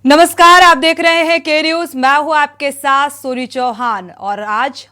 नमस्कार, आप देख रहे हैं के न्यूज। मैं हूं आपके साथ सूरी चौहान। और आज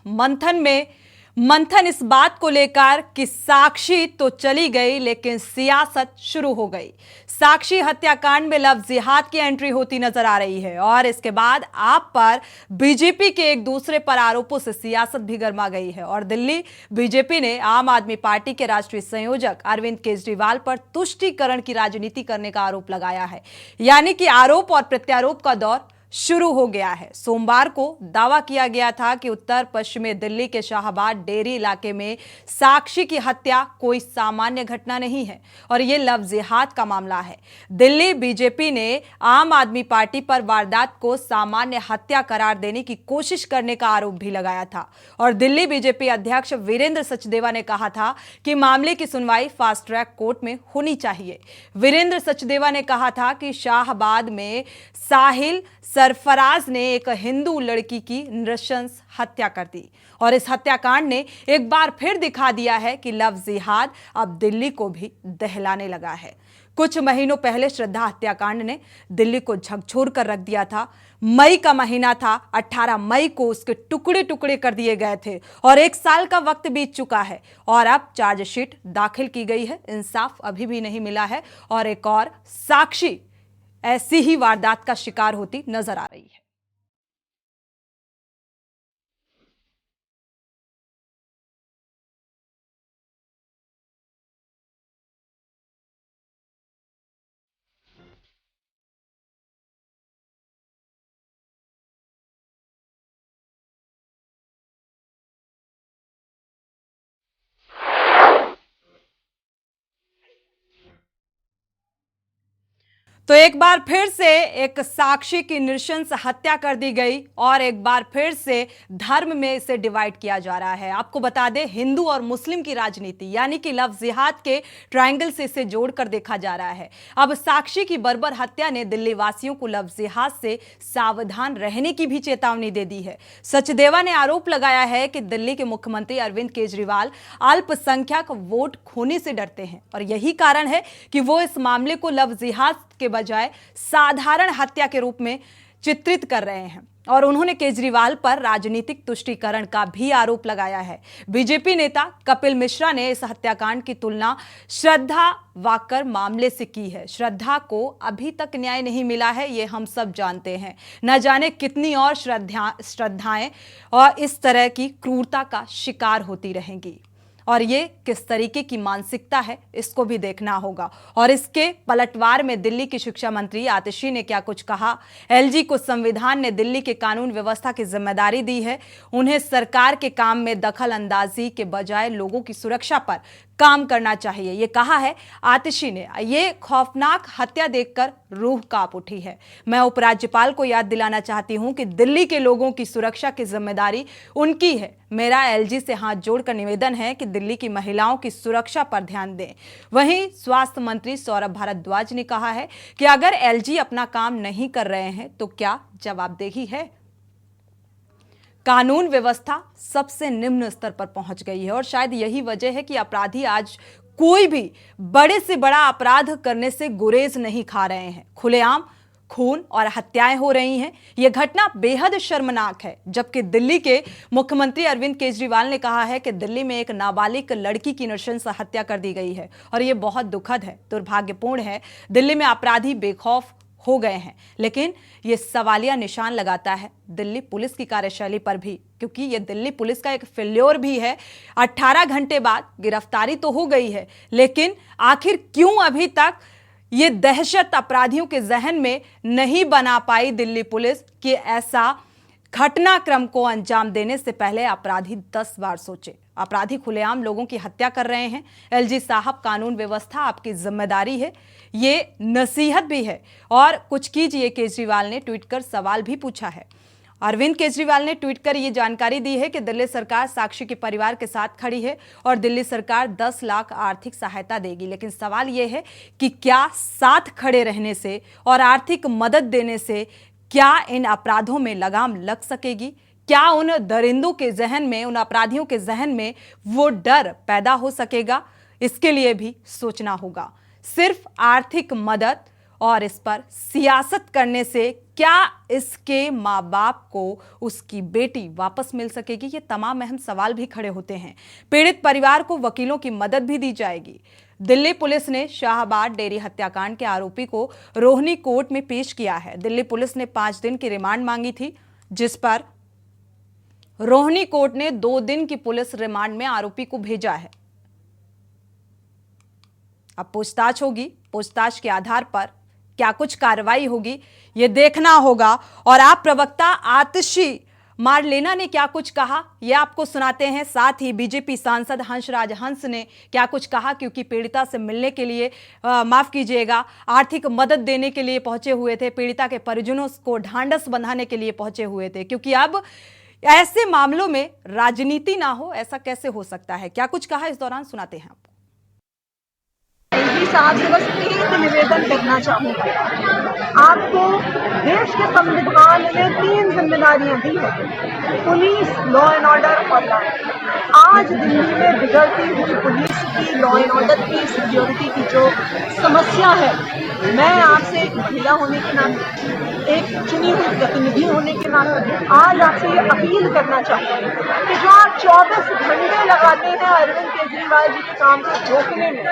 मंथन इस बात को लेकर कि साक्षी तो चली गई लेकिन सियासत शुरू हो गई। साक्षी हत्याकांड में लव जिहाद की एंट्री होती नजर आ रही है और इसके बाद आप पर बीजेपी के एक दूसरे पर आरोपों से सियासत भी गर्मा गई है। और दिल्ली बीजेपी ने आम आदमी पार्टी के राष्ट्रीय संयोजक अरविंद केजरीवाल पर तुष्टीकरण की राजनीति करने का आरोप लगाया है। यानी कि आरोप और प्रत्यारोप का दौर शुरू हो गया है। सोमवार को दावा किया गया था कि उत्तर पश्चिमी दिल्ली के शाहबाद डेरी इलाके में साक्षी की हत्या कोई सामान्य घटना नहीं है और यह लव जिहाद का मामला है। दिल्ली बीजेपी ने आम आदमी पार्टी पर वारदात को सामान्य हत्या करार देने की कोशिश करने का आरोप भी लगाया था। और दिल्ली बीजेपी अध्यक्ष वीरेंद्र सचदेवा ने कहा था कि मामले की सुनवाई फास्ट ट्रैक कोर्ट में होनी चाहिए। वीरेंद्र सचदेवा ने कहा था कि शाहबाद में साहिल सरफराज ने एक हिंदू लड़की की नृशंस हत्या कर दी और इस हत्याकांड ने एक बार फिर दिखा दिया है कि लव जिहाद अब दिल्ली को भी दहलाने लगा है। कुछ महीनों पहले श्रद्धा हत्याकांड ने दिल्ली को झकझोर कर रख दिया था। मई का महीना था, 18 मई को उसके टुकड़े टुकड़े कर दिए गए थे और 1 साल का वक्त बीत चुका है और अब चार्जशीट दाखिल की गई है। इंसाफ अभी भी नहीं मिला है और एक और साक्षी ऐसी ही वारदात का शिकार होती नजर आ रही है। तो एक बार फिर से एक साक्षी की नृशंस हत्या कर दी गई और एक बार फिर से धर्म में इसे डिवाइड किया जा रहा है। आपको बता दें, हिंदू और मुस्लिम की राजनीति यानी कि लव जिहाद के ट्रायंगल से इसे जोड़कर देखा जा रहा है। अब साक्षी की बर्बर हत्या ने दिल्ली वासियों को लव जिहाद से सावधान रहने की भी चेतावनी दे दी है। सचदेवा ने आरोप लगाया है कि दिल्ली के मुख्यमंत्री अरविंद केजरीवाल अल्पसंख्यक वोट खोने से डरते हैं और यही कारण है कि वो इस मामले को लव जिहाद के बजाय साधारण हत्या के रूप में चित्रित कर रहे हैं। और उन्होंने केजरीवाल पर राजनीतिक तुष्टीकरण का भी आरोप लगाया है। बीजेपी नेता कपिल मिश्रा ने इस हत्याकांड की तुलना श्रद्धा वाकर मामले से की है। श्रद्धा को अभी तक न्याय नहीं मिला है, ये हम सब जानते हैं। न जाने कितनी और श्रद्धाएं और इस तरह की क्रूरता का शिकार होती रहेंगी और ये किस तरीके की मानसिकता है इसको भी देखना होगा। और इसके पलटवार में दिल्ली की शिक्षा मंत्री आतिशी ने क्या कुछ कहा। एलजी को संविधान ने दिल्ली के कानून व्यवस्था की जिम्मेदारी दी है। उन्हें सरकार के काम में दखल अंदाजी के बजाय लोगों की सुरक्षा पर काम करना चाहिए, ये कहा है आतिशी ने। ये खौफनाक हत्या देखकर रूह कांप उठी है। मैं उपराज्यपाल को याद दिलाना चाहती हूं कि दिल्ली के लोगों की सुरक्षा की जिम्मेदारी उनकी है। मेरा एलजी से हाथ जोड़कर निवेदन है कि दिल्ली की महिलाओं की सुरक्षा पर ध्यान दें। वहीं स्वास्थ्य मंत्री सौरभ भारद्वाज ने कहा है कि अगर एलजी अपना काम नहीं कर रहे हैं तो क्या जवाबदेही है। कानून व्यवस्था सबसे निम्न स्तर पर पहुंच गई है और शायद यही वजह है कि अपराधी आज कोई भी बड़े से बड़ा अपराध करने से गुरेज नहीं खा रहे हैं। खुलेआम खून और हत्याएं हो रही हैं। यह घटना बेहद शर्मनाक है। जबकि दिल्ली के मुख्यमंत्री अरविंद केजरीवाल ने कहा है कि दिल्ली में एक नाबालिग लड़की की नृशंस हत्या कर दी गई है और यह बहुत दुखद है, दुर्भाग्यपूर्ण है। दिल्ली में अपराधी बेखौफ हो गए हैं, लेकिन यह सवालिया निशान लगाता है दिल्ली पुलिस की कार्यशैली पर भी, क्योंकि यह दिल्ली पुलिस का एक फेल्योर भी है। 18 घंटे बाद गिरफ्तारी तो हो गई है, लेकिन आखिर क्यों अभी तक ये दहशत अपराधियों के जहन में नहीं बना पाई दिल्ली पुलिस कि ऐसा घटनाक्रम को अंजाम देने से पहले अपराधी 10 बार सोचे। अपराधी खुलेआम लोगों की हत्या कर रहे हैं। एलजी साहब, कानून व्यवस्था आपकी जिम्मेदारी है, ये नसीहत भी है और कुछ कीजिए। केजरीवाल ने ट्वीट कर सवाल भी पूछा है। अरविंद केजरीवाल ने ट्वीट कर यह जानकारी दी है कि दिल्ली सरकार साक्षी के परिवार के साथ खड़ी है और दिल्ली सरकार 10 लाख आर्थिक सहायता देगी। लेकिन सवाल यह है कि क्या साथ खड़े रहने से और आर्थिक मदद देने से क्या इन अपराधों में लगाम लग सकेगी? क्या उन दरिंदों के जहन में, उन अपराधियों के जहन में वो डर पैदा हो सकेगा? इसके लिए भी सोचना होगा। सिर्फ आर्थिक मदद और इस पर सियासत करने से क्या इसके माँ बाप को उसकी बेटी वापस मिल सकेगी, ये तमाम अहम सवाल भी खड़े होते हैं। पीड़ित परिवार को वकीलों की मदद भी दी जाएगी। दिल्ली पुलिस ने शाहबाद डेयरी हत्याकांड के आरोपी को रोहिणी कोर्ट में पेश किया है। दिल्ली पुलिस ने 5 दिन की रिमांड मांगी थी, जिस पर रोहिणी कोर्ट ने 2 दिन की पुलिस रिमांड में आरोपी को भेजा है। अब पूछताछ होगी, पूछताछ के आधार पर क्या कुछ कार्रवाई होगी ये देखना होगा। और आप प्रवक्ता आतिशी मारलेना ने क्या कुछ कहा ये आपको सुनाते हैं। साथ ही बीजेपी सांसद हंसराज हंस ने क्या कुछ कहा, क्योंकि पीड़िता से मिलने के लिए माफ कीजिएगा आर्थिक मदद देने के लिए पहुंचे हुए थे, पीड़िता के परिजनों को ढांढस बंधाने के लिए पहुंचे हुए थे, क्योंकि अब ऐसे मामलों में राजनीति ना हो ऐसा कैसे हो सकता है। क्या कुछ कहा इस दौरान सुनाते हैं आपको। साहब से बस एक निवेदन करना चाहूँगा। आपको देश के संविधान ने 3 जिम्मेदारियां दी है, पुलिस, लॉ एंड ऑर्डर और लॉ। आज दिल्ली में बिगड़ती हुई पुलिस की, लॉ एंड ऑर्डर की, सिक्योरिटी की जो समस्या है, मैं आपसे एक महिला होने के नाते, एक चुनी हुई प्रतिनिधि होने के नाते आज आपसे ये अपील करना चाहूँगी कि जो आप 24 घंटे लगाते हैं अरविंद केजरीवाल जी के काम को रोकने में,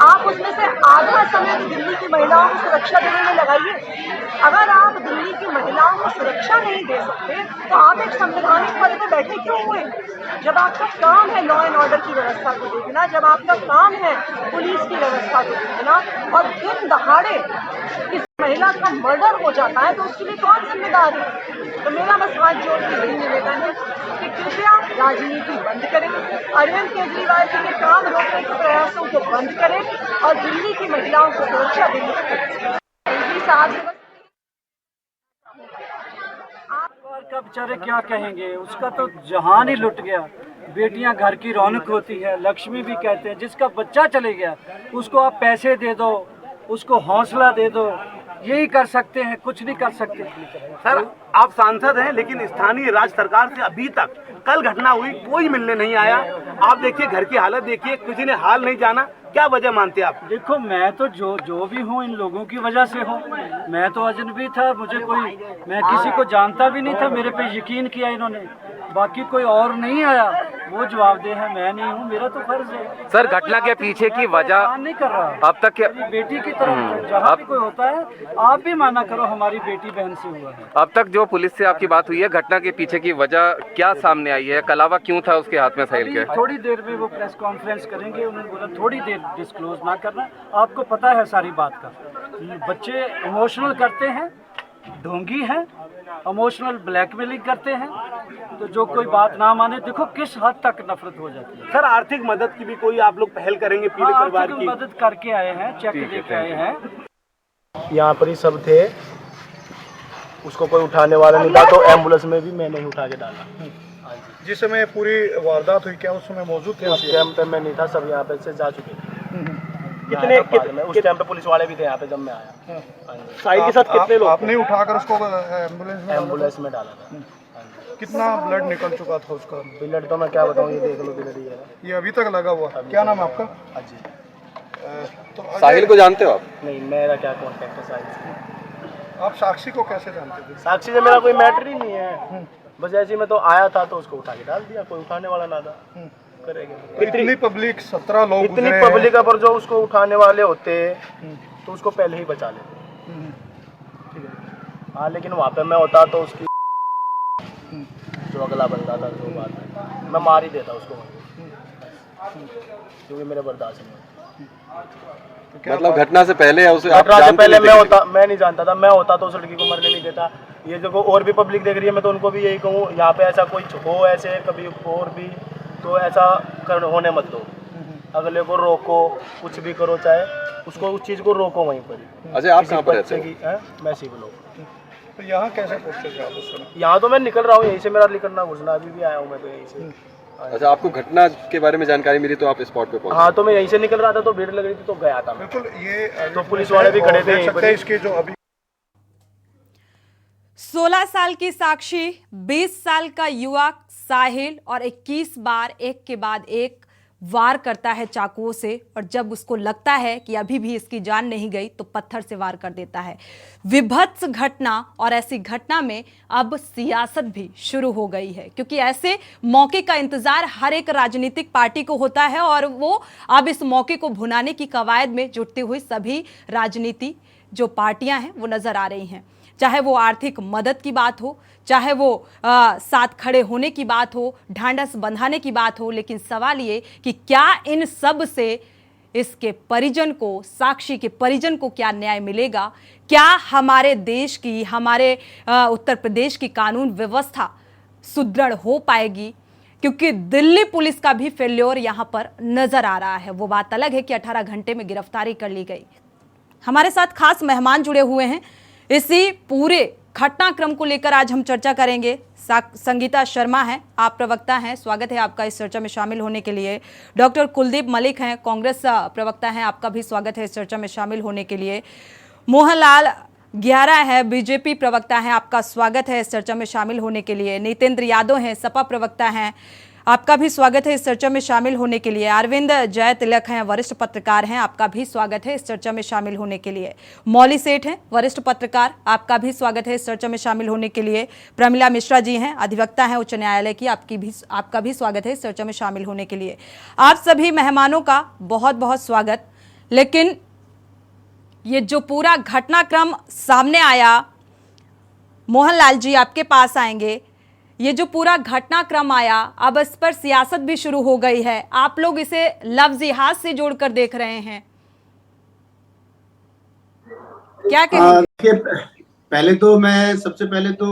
आप उसमें से आधा समय तो दिल्ली की महिलाओं को सुरक्षा देने में लगाइए। अगर आप दिल्ली की महिलाओं को सुरक्षा नहीं दे सकते तो आप एक संवैधानिक पद पर बैठे क्यों हुए? जब आपका काम है लॉ एंड ऑर्डर की व्यवस्था को देखना, जब आपका काम है पुलिस की व्यवस्था को देखना, और दिन दहाड़े किसी महिला का मर्डर हो जाता है तो उसके लिए कौन जिम्मेदार है? तो मेरा बस हाथ जोड़ के यही निवेदन है कि कृपया राजनीति बंद करें, अरविंद केजरीवाल जी के काम रोकने के प्रयासों को बंद करें और दिल्ली की महिलाओं को सुरक्षा देने की साहब से का बेचारे क्या कहेंगे, उसका तो जहान ही लुट गया। बेटियां घर की रौनक होती है, लक्ष्मी भी कहते हैं। जिसका बच्चा चले गया उसको आप पैसे दे दो, उसको हौसला दे दो, यही कर सकते हैं, कुछ नहीं कर सकते। सर आप सांसद हैं, लेकिन स्थानीय राज्य सरकार से अभी तक, कल घटना हुई, कोई मिलने नहीं आया। आप देखिए घर की हालत देखिए, किसी ने हाल नहीं जाना। क्या वजह मानते हैं आप? देखो मैं तो जो भी हूँ इन लोगों की वजह से हूँ। मैं तो अजनबी था, मैं किसी को जानता भी नहीं था, मेरे पे यकीन किया इन्होंने। बाकी कोई और नहीं आया, वो जवाबदेह है, मैं नहीं हूँ, मेरा तो फर्ज है। सर घटना के पीछे की वजह नहीं कर रहा अब तक क्या बेटी की तरफ जहाँ भी कोई होता है आप भी माना करो हमारी बेटी बहन से हुआ है। अब तक जो पुलिस से आपकी बात हुई है, घटना के पीछे की वजह क्या सामने आई है? कलावा क्यों था उसके हाथ में साहिल के? थोड़ी देर में वो प्रेस कॉन्फ्रेंस करेंगे, उन्होंने बोला थोड़ी देर डिस्क्लोज ना करना। आपको पता है सारी बात का, बच्चे इमोशनल करते हैं, ढोंगी हैं, इमोशनल ब्लैकमेलिंग करते हैं, तो जो कोई बात ना माने, देखो किस हद तक नफरत हो जाती है। सर आर्थिक मदद की भी कोई आप लोग पहल करेंगे पीड़ित परिवार की? मदद करके आए हैं, चेक लेके आए हैं। यहाँ पर ही सब थे, उसको कोई उठाने वाला नहीं था, तो एम्बुलेंस में भी मैंने ही उठा के डाला। जिस समय पूरी वारदात हुई क्या उस समय मौजूद थे? उस टाइम पे मैं नहीं था, सब यहाँ पे से जा चुके थे। उस टाइम पे पुलिस वाले भी थे यहाँ पे जब मैं आया। साहिल के साथ कितने लोग? आपने उठाकर उसको एम्बुलेंस में डाला था। कितना ब्लड निकल चुका था उसका? ब्लड तो मैं क्या बताऊँ, ये देख लो, ब्लड ही है। ये अभी तक लगा हुआ? क्या नाम है आपका? अजय। तो साहिल को जानते हो आप? नहीं, मेरा क्या कॉन्टेक्ट है साहिल से। आप साक्षी को कैसे जानते थे? साक्षी से मेरा कोई मैटर ही नहीं है, बस ऐसे ही मैं तो आया था तो उसको उठा के डाल दिया, कोई उठाने वाला ना था। करेंगे इतनी पब्लिक, 17 लोग, इतनी पब्लिक है, पर जो उसको उठाने वाले होते तो उसको पहले ही बचा लेते। ठीक है, हाँ, लेकिन वहाँ पे मैं होता तो उसकी जो अगला बंदा था, जो बात है, मैं मार ही देता उसको, क्योंकि मेरे बर्दाश्त नहीं। मतलब घटना से पहले उसे आप घटना से जानते पहले थे? मैं नहीं जानता था। मैं होता तो उस लड़की को मरने नहीं देता। ये देखो और भी पब्लिक देख रही है, मैं तो उनको भी यही कहूँ, यहाँ पे ऐसा कोई हो, ऐसे कभी और भी तो ऐसा होने मत दो। अगले को रोको, कुछ भी करो, चाहे उसको उस चीज़ को रोको वहीं पर। अच्छा आप कहाँ पर रहते हो? मैं सिविल हूँ। तो यहाँ कैसे पहुँचे थे आप उस समय? यहाँ तो मैं निकल रहा हूँ, यहीं से मेरा निकलना घुसना, अभी भी आया हूँ मैं तो यहीं से। अच्छा, आपको घटना के बारे में जानकारी मिली तो आप स्पॉट पे पहुंचे? हाँ, तो मैं यहीं से निकल रहा था तो भीड़ लग रही थी तो गया था मैं। बिल्कुल, ये तो पुलिस वाले भी खड़े थे। इसके जो अभी 16 साल की साक्षी, 20 साल का युवक साहिल और 21 बार एक के बाद एक वार करता है चाकुओं से, और जब उसको लगता है कि अभी भी इसकी जान नहीं गई तो पत्थर से वार कर देता है। विभत्स घटना, और ऐसी घटना में अब सियासत भी शुरू हो गई है, क्योंकि ऐसे मौके का इंतजार हर एक राजनीतिक पार्टी को होता है और वो अब इस मौके को भुनाने की कवायद में जुटती हुई सभी राजनीति जो पार्टियां हैं वो नजर आ रही हैं। चाहे वो आर्थिक मदद की बात हो, चाहे वो साथ खड़े होने की बात हो, ढांढस बंधाने की बात हो, लेकिन सवाल ये कि क्या इन सब से इसके परिजन को, साक्षी के परिजन को क्या न्याय मिलेगा? क्या हमारे देश की, हमारे उत्तर प्रदेश की कानून व्यवस्था सुदृढ़ हो पाएगी? क्योंकि दिल्ली पुलिस का भी फेल्योर यहां पर नजर आ रहा है। वो बात अलग है कि 18 घंटे में गिरफ्तारी कर ली गई। हमारे साथ खास मेहमान जुड़े हुए हैं, इसी पूरे घटनाक्रम को लेकर आज हम चर्चा करेंगे। संगीता शर्मा हैं, आप प्रवक्ता हैं, स्वागत है आपका इस चर्चा में शामिल होने के लिए। डॉक्टर कुलदीप मलिक हैं, कांग्रेस प्रवक्ता हैं, आपका भी स्वागत है इस चर्चा में शामिल होने के लिए। मोहनलाल ग्यारा है, बीजेपी प्रवक्ता हैं, आपका स्वागत है इस चर्चा में शामिल होने के लिए। नितेंद्र यादव हैं, सपा प्रवक्ता हैं, आपका भी स्वागत है इस चर्चा में शामिल होने के लिए। अरविंद जय तिलक हैं, वरिष्ठ पत्रकार हैं, आपका भी स्वागत है इस चर्चा में शामिल होने के लिए। मौली सेठ हैं, वरिष्ठ पत्रकार, आपका भी स्वागत है इस चर्चा में शामिल होने के लिए। प्रमिला मिश्रा जी हैं, अधिवक्ता हैं उच्च न्यायालय की, आपका भी स्वागत है इस चर्चा में शामिल होने के लिए। आप सभी मेहमानों का बहुत बहुत स्वागत। लेकिन ये जो पूरा घटनाक्रम सामने आया, मोहनलाल जी आपके पास आएंगे। ये जो पूरा घटनाक्रम आया, अब इस पर सियासत भी शुरू हो गई है। आप लोग इसे लफ्ज़-ए-हाथ से जोड़कर देख रहे हैं, क्या कहेंगे? पहले तो मैं सबसे पहले तो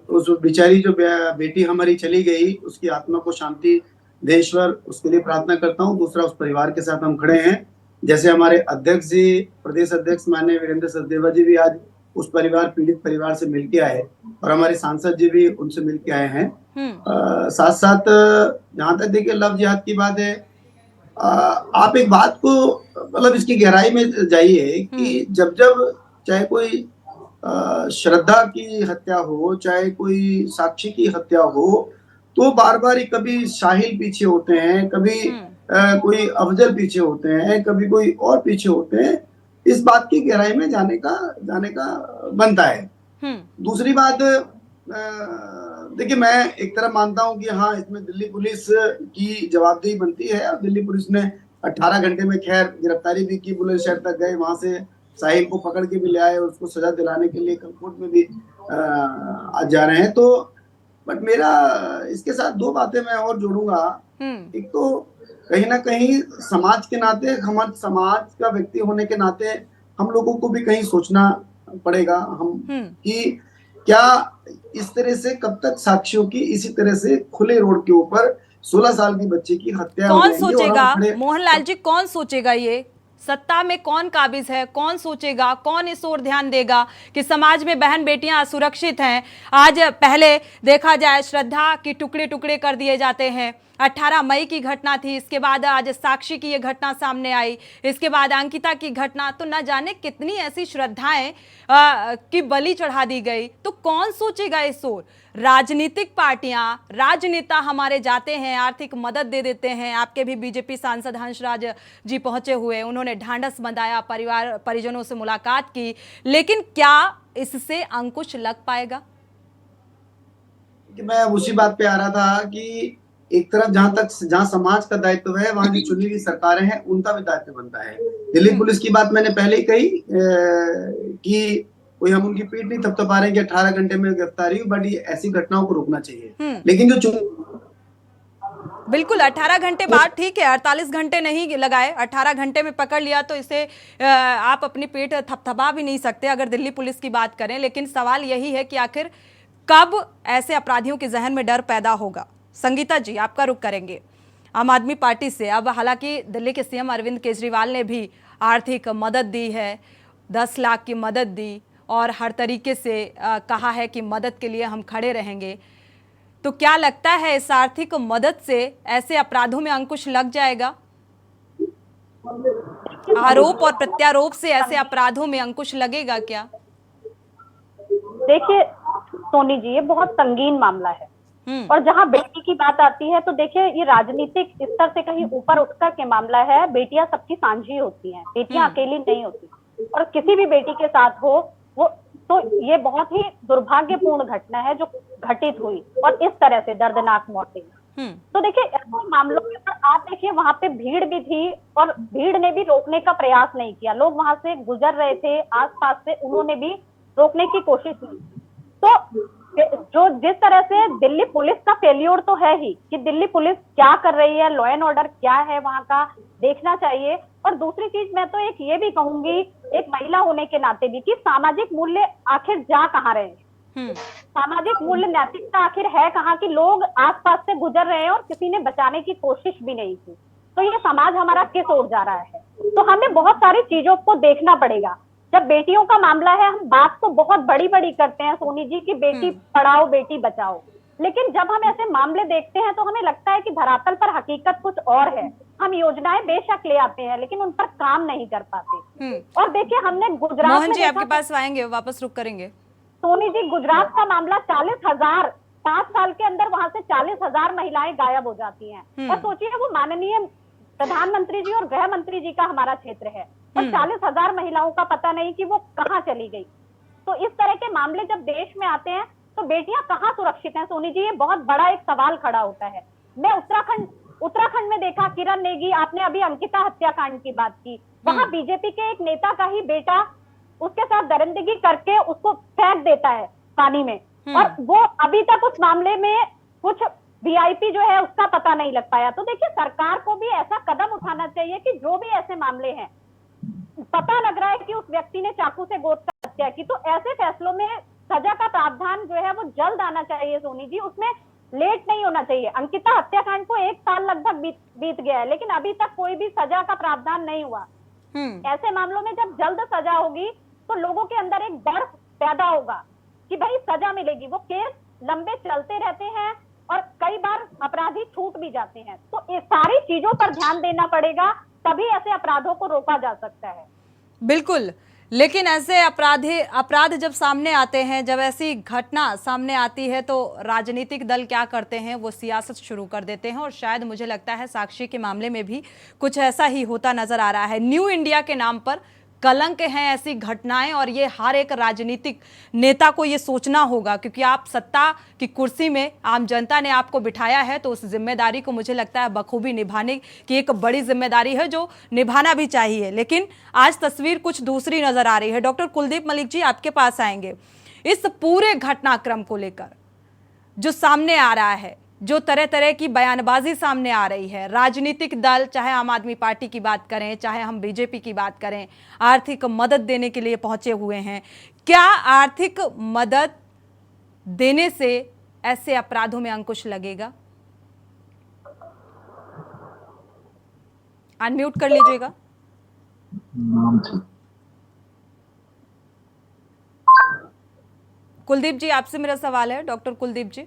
उस बेचारी जो बेटी हमारी चली गई, उसकी आत्मा को शांति दे ईश्वर, उसके लिए प्रार्थना करता हूँ। दूसरा, उस परिवार के साथ हम खड़े हैं। जैसे हमारे अध्यक्ष जी, प्रदेश अध्यक्ष माननीय वीरेंद्र सचदेवा जी भी आज उस परिवार, पीड़ित परिवार से मिलके आए, और हमारे सांसद जी भी उनसे मिलके आए हैं। साथ साथ जहां तक देखिए लव जिहाद की बात है, आप एक बात को मतलब इसकी गहराई में जाइए कि जब जब चाहे कोई श्रद्धा की हत्या हो, चाहे कोई साक्षी की हत्या हो, तो बार बार कभी शाहिल पीछे होते हैं, कभी कोई अफजल पीछे होते हैं, कभी कोई और पीछे होते हैं। इस बात की गहराई में जाने का बनता है। दूसरी बात, देखिए मैं एक तरफ मानता हूं कि हाँ, इसमें दिल्ली पुलिस की जवाबदेही बनती है, और दिल्ली पुलिस ने 18 घंटे में खैर गिरफ्तारी भी की, बुलंदशहर तक गए, वहां से साहिल को पकड़ के भी ले आए, और उसको सजा दिलाने के लिए कल कोर्ट में भी आज जा रहे हैं। तो बट मेरा इसके साथ दो बातें मैं और जोड़ूंगा। एक तो कहीं ना कहीं समाज के नाते, हमारे समाज का व्यक्ति होने के नाते हम लोगों को भी कहीं सोचना पड़ेगा हम कि क्या इस तरह से कब तक साक्षियों की इसी तरह से खुले रोड के ऊपर 16 साल की बच्ची की हत्या कौन सोचेगा? मोहनलाल जी, कौन सोचेगा? ये सत्ता में कौन काबिज है? कौन सोचेगा? कौन इस ओर ध्यान देगा कि समाज में बहन बेटियां असुरक्षित हैं? आज पहले देखा जाए श्रद्धा की टुकड़े टुकड़े कर दिए जाते हैं। 18 मई की घटना थी, इसके बाद आज साक्षी की ये घटना सामने आई, इसके बाद अंकिता की घटना, तो न जाने कितनी ऐसी श्रद्धाएं की बलि चढ़ा दी गई। तो कौन सोचेगा इस ओर? राजनीतिक पार्टियां, राजनेता हमारे जाते हैं, आर्थिक मदद दे देते हैं। आपके भी बीजेपी सांसद हंसराज जी पहुंचे हुए, उन्होंने ढांढस बंधाया, परिवार परिजनों से मुलाकात की, लेकिन क्या इससे अंकुश लग पाएगा? मैं उसी बात पे आ रहा था कि एक तरफ जहां समाज का दायित्व है, वहां जो चुनी हुई सरकारें हैं उनका भी दायित्व बनता है। दिल्ली पुलिस की बात मैंने पहले ही कही कि कोई हम उनकी पीठ नहीं थपथपा रहे हैं कि 18 घंटे में गिरफ्तारी, बट ये ऐसी घटनाओं को रोकना चाहिए। लेकिन जो बिल्कुल 18 घंटे बाद ठीक है, 48 घंटे नहीं लगाए, 18 घंटे में पकड़ लिया तो इसे आप अपनी पीठ थपथपा भी नहीं सकते अगर दिल्ली पुलिस की बात करें। लेकिन सवाल यही है कि आखिर कब ऐसे अपराधियों के जहन में डर पैदा होगा? संगीता जी, आपका रुख करेंगे आम आदमी पार्टी से। अब हालांकि दिल्ली के सीएम अरविंद केजरीवाल ने भी आर्थिक मदद दी है, 10 लाख की मदद दी, और हर तरीके से कहा है कि मदद के लिए हम खड़े रहेंगे। तो क्या लगता है इस आर्थिक मदद से ऐसे अपराधों में अंकुश लग जाएगा? आरोप और प्रत्यारोप से ऐसे अपराधों में अंकुश लगेगा क्या? देखिए सोनी जी, ये बहुत संगीन मामला है। और जहां बेटी की बात आती है तो देखिए ये राजनीतिक स्तर से कहीं ऊपर उठकर के मामला है। बेटियां सबकी साझी होती हैं, बेटियां अकेली नहीं होती, और किसी भी बेटी के साथ हो वो तो ये बहुत ही दुर्भाग्यपूर्ण घटना है जो घटित हुई, और इस तरह से दर्दनाक मौतें। तो देखिए ऐसे मामलों में आप देखिए वहां पे भीड़ भी थी और भीड़ ने भी रोकने का प्रयास नहीं किया। लोग वहां से गुजर रहे थे आसपास से, उन्होंने भी रोकने की कोशिश की। तो जो जिस तरह से दिल्ली पुलिस का फेल्योर तो है ही कि दिल्ली पुलिस क्या कर रही है, लॉ एंड ऑर्डर क्या है वहां का देखना चाहिए। और दूसरी चीज मैं तो एक ये भी कहूंगी एक महिला होने के नाते भी कि सामाजिक मूल्य आखिर जा कहाँ रहे हैं, सामाजिक मूल्य नैतिकता आखिर है कहाँ कि लोग आसपास से गुजर रहे हैं और किसी ने बचाने की कोशिश भी नहीं की। तो ये समाज हमारा किस ओर जा रहा है, तो हमें बहुत सारी चीजों को देखना पड़ेगा। जब बेटियों का मामला है हम बात तो बहुत बड़ी बड़ी करते हैं सोनी जी की बेटी पढ़ाओ बेटी बचाओ, लेकिन जब हम ऐसे मामले देखते हैं तो हमें लगता है कि धरातल पर हकीकत कुछ और है। हम योजनाएं बेशक ले आते हैं लेकिन उन पर काम नहीं कर पाते। और देखिए हमने गुजरात मोहन में जी आपके पास आएंगे, वापस रुक करेंगे। सोनी जी गुजरात का मामला 40,000 5 साल के अंदर वहां से 40,000 महिलाएं गायब हो जाती हैं। और सोचिए वो माननीय प्रधानमंत्री जी और गृह मंत्री जी का हमारा क्षेत्र है और 40,000 महिलाओं का पता नहीं कि वो कहाँ चली गई। तो इस तरह के मामले जब देश में आते हैं तो बेटियां कहाँ सुरक्षित हैं सोनी जी, ये बहुत बड़ा एक सवाल खड़ा होता है। मैं उत्तराखंड में देखा, किरण नेगी, आपने अभी अंकिता हत्याकांड की बात की, वहां बीजेपी के एक नेता का ही बेटा उसके साथ दरिंदगी करके उसको फेंक देता है पानी में, और वो अभी तक उस मामले में कुछ वीआईपी जो है उसका पता नहीं लग पाया। तो देखिए सरकार को भी ऐसा कदम उठाना चाहिए कि जो भी ऐसे मामले हैं पता लग रहा है कि उस व्यक्ति ने चाकू से गोद कर हत्या की, तो ऐसे फैसलों में सजा का प्रावधान जो है वो जल्द आना चाहिए सोनी जी, उसमें लेट नहीं होना चाहिए। अंकिता हत्याकांड को 1 साल लगभग बीत गया है लेकिन अभी तक कोई भी सजा का प्रावधान नहीं हुआ। ऐसे मामलों में जब जल्द सजा होगी तो लोगों के अंदर एक डर पैदा होगा कि भाई सजा मिलेगी। वो केस लंबे चलते रहते हैं और कई बार अपराधी छूट भी जाते हैं, तो ये सारी चीजों पर ध्यान देना पड़ेगा, तभी ऐसे अपराधों को रोका जा सकता है। बिल्कुल, लेकिन ऐसे अपराध जब सामने आते हैं, जब ऐसी घटना सामने आती है तो राजनीतिक दल क्या करते हैं, वो सियासत शुरू कर देते हैं। और शायद मुझे लगता है साक्षी के मामले में भी कुछ ऐसा ही होता नजर आ रहा है। न्यू इंडिया के नाम पर कलंक हैं ऐसी घटनाएं, और ये हर एक राजनीतिक नेता को ये सोचना होगा, क्योंकि आप सत्ता की कुर्सी में आम जनता ने आपको बिठाया है, तो उस जिम्मेदारी को मुझे लगता है बखूबी निभाने की एक बड़ी जिम्मेदारी है जो निभाना भी चाहिए। लेकिन आज तस्वीर कुछ दूसरी नजर आ रही है। डॉक्टर कुलदीप मलिक जी आपके पास आएंगे। इस पूरे घटनाक्रम को लेकर जो सामने आ रहा है, जो तरह तरह की बयानबाजी सामने आ रही है, राजनीतिक दल चाहे आम आदमी पार्टी की बात करें, चाहे हम बीजेपी की बात करें, आर्थिक मदद देने के लिए पहुंचे हुए हैं। क्या आर्थिक मदद देने से ऐसे अपराधों में अंकुश लगेगा? अनम्यूट कर लीजिएगा। कुलदीप जी आपसे मेरा सवाल है। डॉक्टर कुलदीप जी,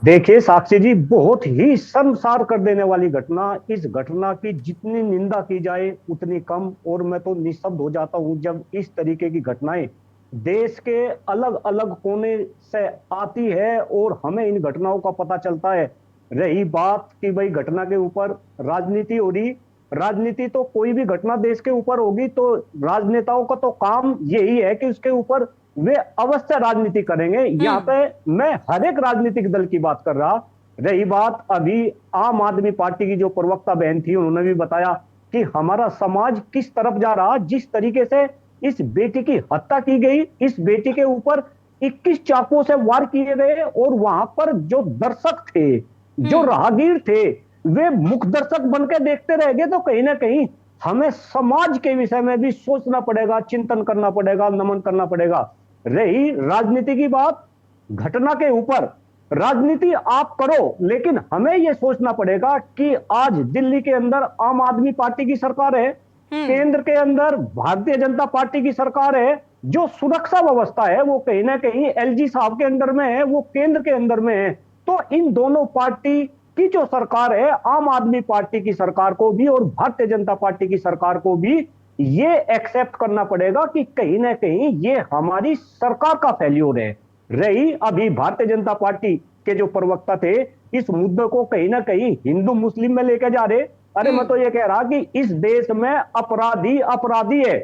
देखिए साक्षी जी, बहुत ही शर्मसार कर देने वाली घटना। इस घटना की जितनी निंदा की जाए उतनी कम, और मैं तो निःशब्द हो जाता हूं जब इस तरीके की घटनाएं देश के अलग अलग कोने से आती है और हमें इन घटनाओं का पता चलता है। रही बात कि भाई घटना के ऊपर राजनीति हो रही, राजनीति तो कोई भी घटना देश के ऊपर होगी तो राजनेताओं का तो काम यही है कि उसके ऊपर वे अवश्य राजनीति करेंगे। यहाँ पे मैं हर एक राजनीतिक दल की बात कर रहा। रही बात अभी आम आदमी पार्टी की जो प्रवक्ता बहन थी, उन्होंने भी बताया कि हमारा समाज किस तरफ जा रहा। जिस तरीके से इस बेटी की हत्या की गई, इस बेटी के ऊपर 21 चाकुओं से वार किए गए, और वहां पर जो दर्शक थे, जो राहगीर थे, वे मुख्य दर्शक बनकर देखते रह गए। तो कहीं ना कहीं हमें समाज के विषय में भी सोचना पड़ेगा, चिंतन करना पड़ेगा, नमन करना पड़ेगा। रही राजनीति की बात, घटना के ऊपर राजनीति आप करो, लेकिन हमें यह सोचना पड़ेगा कि आज दिल्ली के अंदर आम आदमी पार्टी की सरकार है, केंद्र के अंदर भारतीय जनता पार्टी की सरकार है। जो सुरक्षा व्यवस्था है वो कहीं ना कहीं एलजी साहब के अंदर में है, वो केंद्र के अंदर में है। तो इन दोनों पार्टी की जो सरकार है, आम आदमी पार्टी की सरकार को भी और भारतीय जनता पार्टी की सरकार को भी ये एक्सेप्ट करना पड़ेगा कि कहीं ना कहीं ये हमारी सरकार का फेल्योर है। रही अभी भारतीय जनता पार्टी के जो प्रवक्ता थे इस मुद्दे को कहीं ना कहीं हिंदू मुस्लिम में लेके जा रहे। अरे मैं तो ये कह रहा कि इस देश में अपराधी अपराधी है।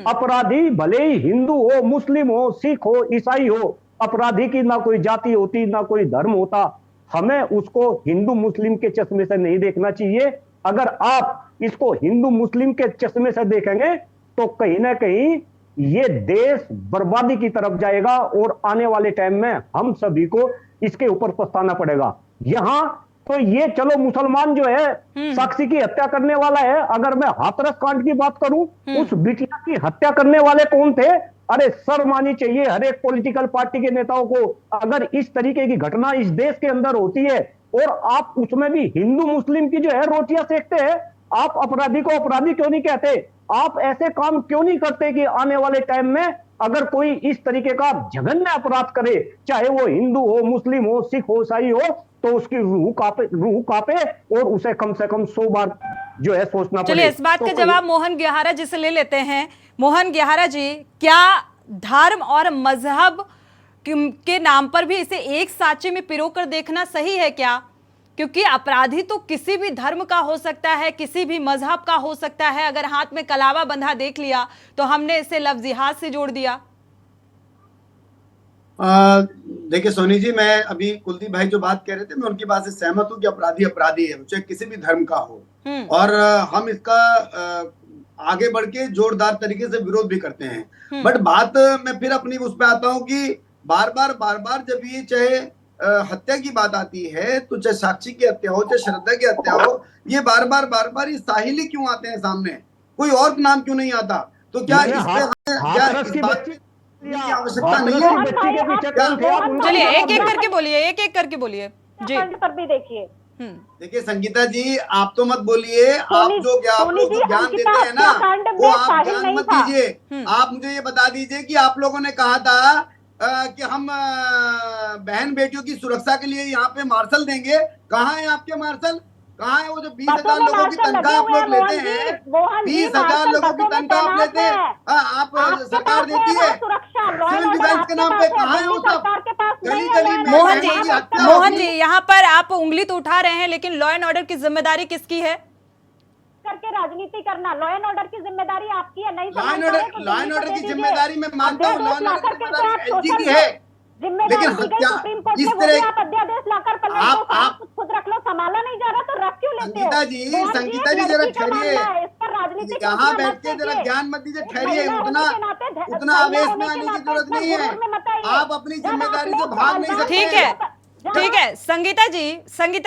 अपराधी भले ही हिंदू हो, मुस्लिम हो, सिख हो, ईसाई हो, अपराधी की ना कोई जाति होती ना कोई धर्म होता। हमें उसको हिंदू मुस्लिम के चश्मे से नहीं देखना चाहिए। अगर आप इसको हिंदू मुस्लिम के चश्मे से देखेंगे तो कहीं ना कहीं ये देश बर्बादी की तरफ जाएगा और आने वाले टाइम में हम सभी को इसके ऊपर पछताना पड़ेगा। यहां तो ये चलो मुसलमान जो है साक्षी की हत्या करने वाला है। अगर मैं हाथरस कांड की बात करूं, उस बिटिया की हत्या करने वाले कौन थे? अरे शर्म आनी चाहिए हर एक पॉलिटिकल पार्टी के नेताओं को। अगर इस तरीके की घटना इस देश के अंदर होती है और आप उसमें भी हिंदू मुस्लिम की जो है रोटियां सेकते हैं, आप अपराधी को अपराधी क्यों नहीं कहते? आप ऐसे काम क्यों नहीं करते कि आने वाले टाइम में अगर कोई इस तरीके का जघन्य अपराध करे, चाहे वो हिंदू हो, मुस्लिम हो, सिख हो, ईसाई हो, तो उसकी रूह कांपे और उसे कम से कम 100 बार जो है सोचना पड़े। चलिए इस बात का जवाब मोहन गेहारा जी से ले लेते हैं। मोहन गेहारा जी, क्या धर्म और मजहब के नाम पर भी इसे एक साँचे में पिरोकर देखना सही है क्या? क्योंकि अपराधी तो किसी भी धर्म का हो सकता है, किसी भी मजहब का हो सकता है। अगर हाथ में कलावा बंधा देख लिया तो हमने इसे लफ्ज जिहाद से जोड़ दिया। देखिए सोनी जी, मैं अभी कुलदीप भाई जो बात कह रहे थे मैं उनकी बात से सहमत हूँ कि अपराधी अपराधी है, चाहे किसी भी धर्म का हो। और हम इसका आगे बढ़ के जोरदार तरीके से विरोध भी करते हैं। बट बात मैं फिर अपनी उस पर आता हूँ कि बार बार जब ये चाहे हत्या की बात आती है, तो चाहे साक्षी की हत्या हो, चाहे श्रद्धा की हत्या हो, ये बार बार ये साहिल ही क्यों आते हैं सामने? कोई और नाम क्यों नहीं आता? तो क्या इस पे आवश्यकता नहीं है? चलिए एक एक करके बोलिए जी। पर भी देखिए देखिए संगीता जी, आप तो मत बोलिए, आप जो ज्ञान देते हैं ना वो आप ज्ञान मत दीजिए। आप मुझे ये बता दीजिए कि आप लोगों ने कहा था कि हम बहन बेटियों की सुरक्षा के लिए यहाँ पे मार्शल देंगे। कहाँ है आपके मार्शल? कहाँ है वो जो 20,000 लोगों की तनख्वाह आप लोग लेते हैं? 20,000 लोगों की तनख्वाह आप लेते हैं, आप सरकार देती है सिविल डिफेंस के नाम पे। कहाँ है वो सब? गली गली में मोहन जी यहाँ पर आप उंगली तो उठा रहे हैं, लेकिन लॉ एंड ऑर्डर की जिम्मेदारी किसकी है? करके राजनीति करना लॉ एंड ऑर्डर की जिम्मेदारी आपकी है। नहीं लॉ एंड ऑर्डर की जिम्मेदारी मैं मानता हूँ, लॉ एंड ऑर्डर की जिम्मेदारी एसजी की है, लेकिन सुप्रीम कोर्ट इस तरह आप अध्यादेश लाकर आप खुद रख लो, संभाला नहीं जा रहा तो रख क्यों लेते हो? संगीता जी जरा ठहरिए, यहाँ बैठ के जरा ज्ञान मत दीजिए, ठहरिए। उतना आवेश में आने की जरूरत नहीं है, आप अपनी जिम्मेदारी से भाग नहीं सकते। ठीक है संगीता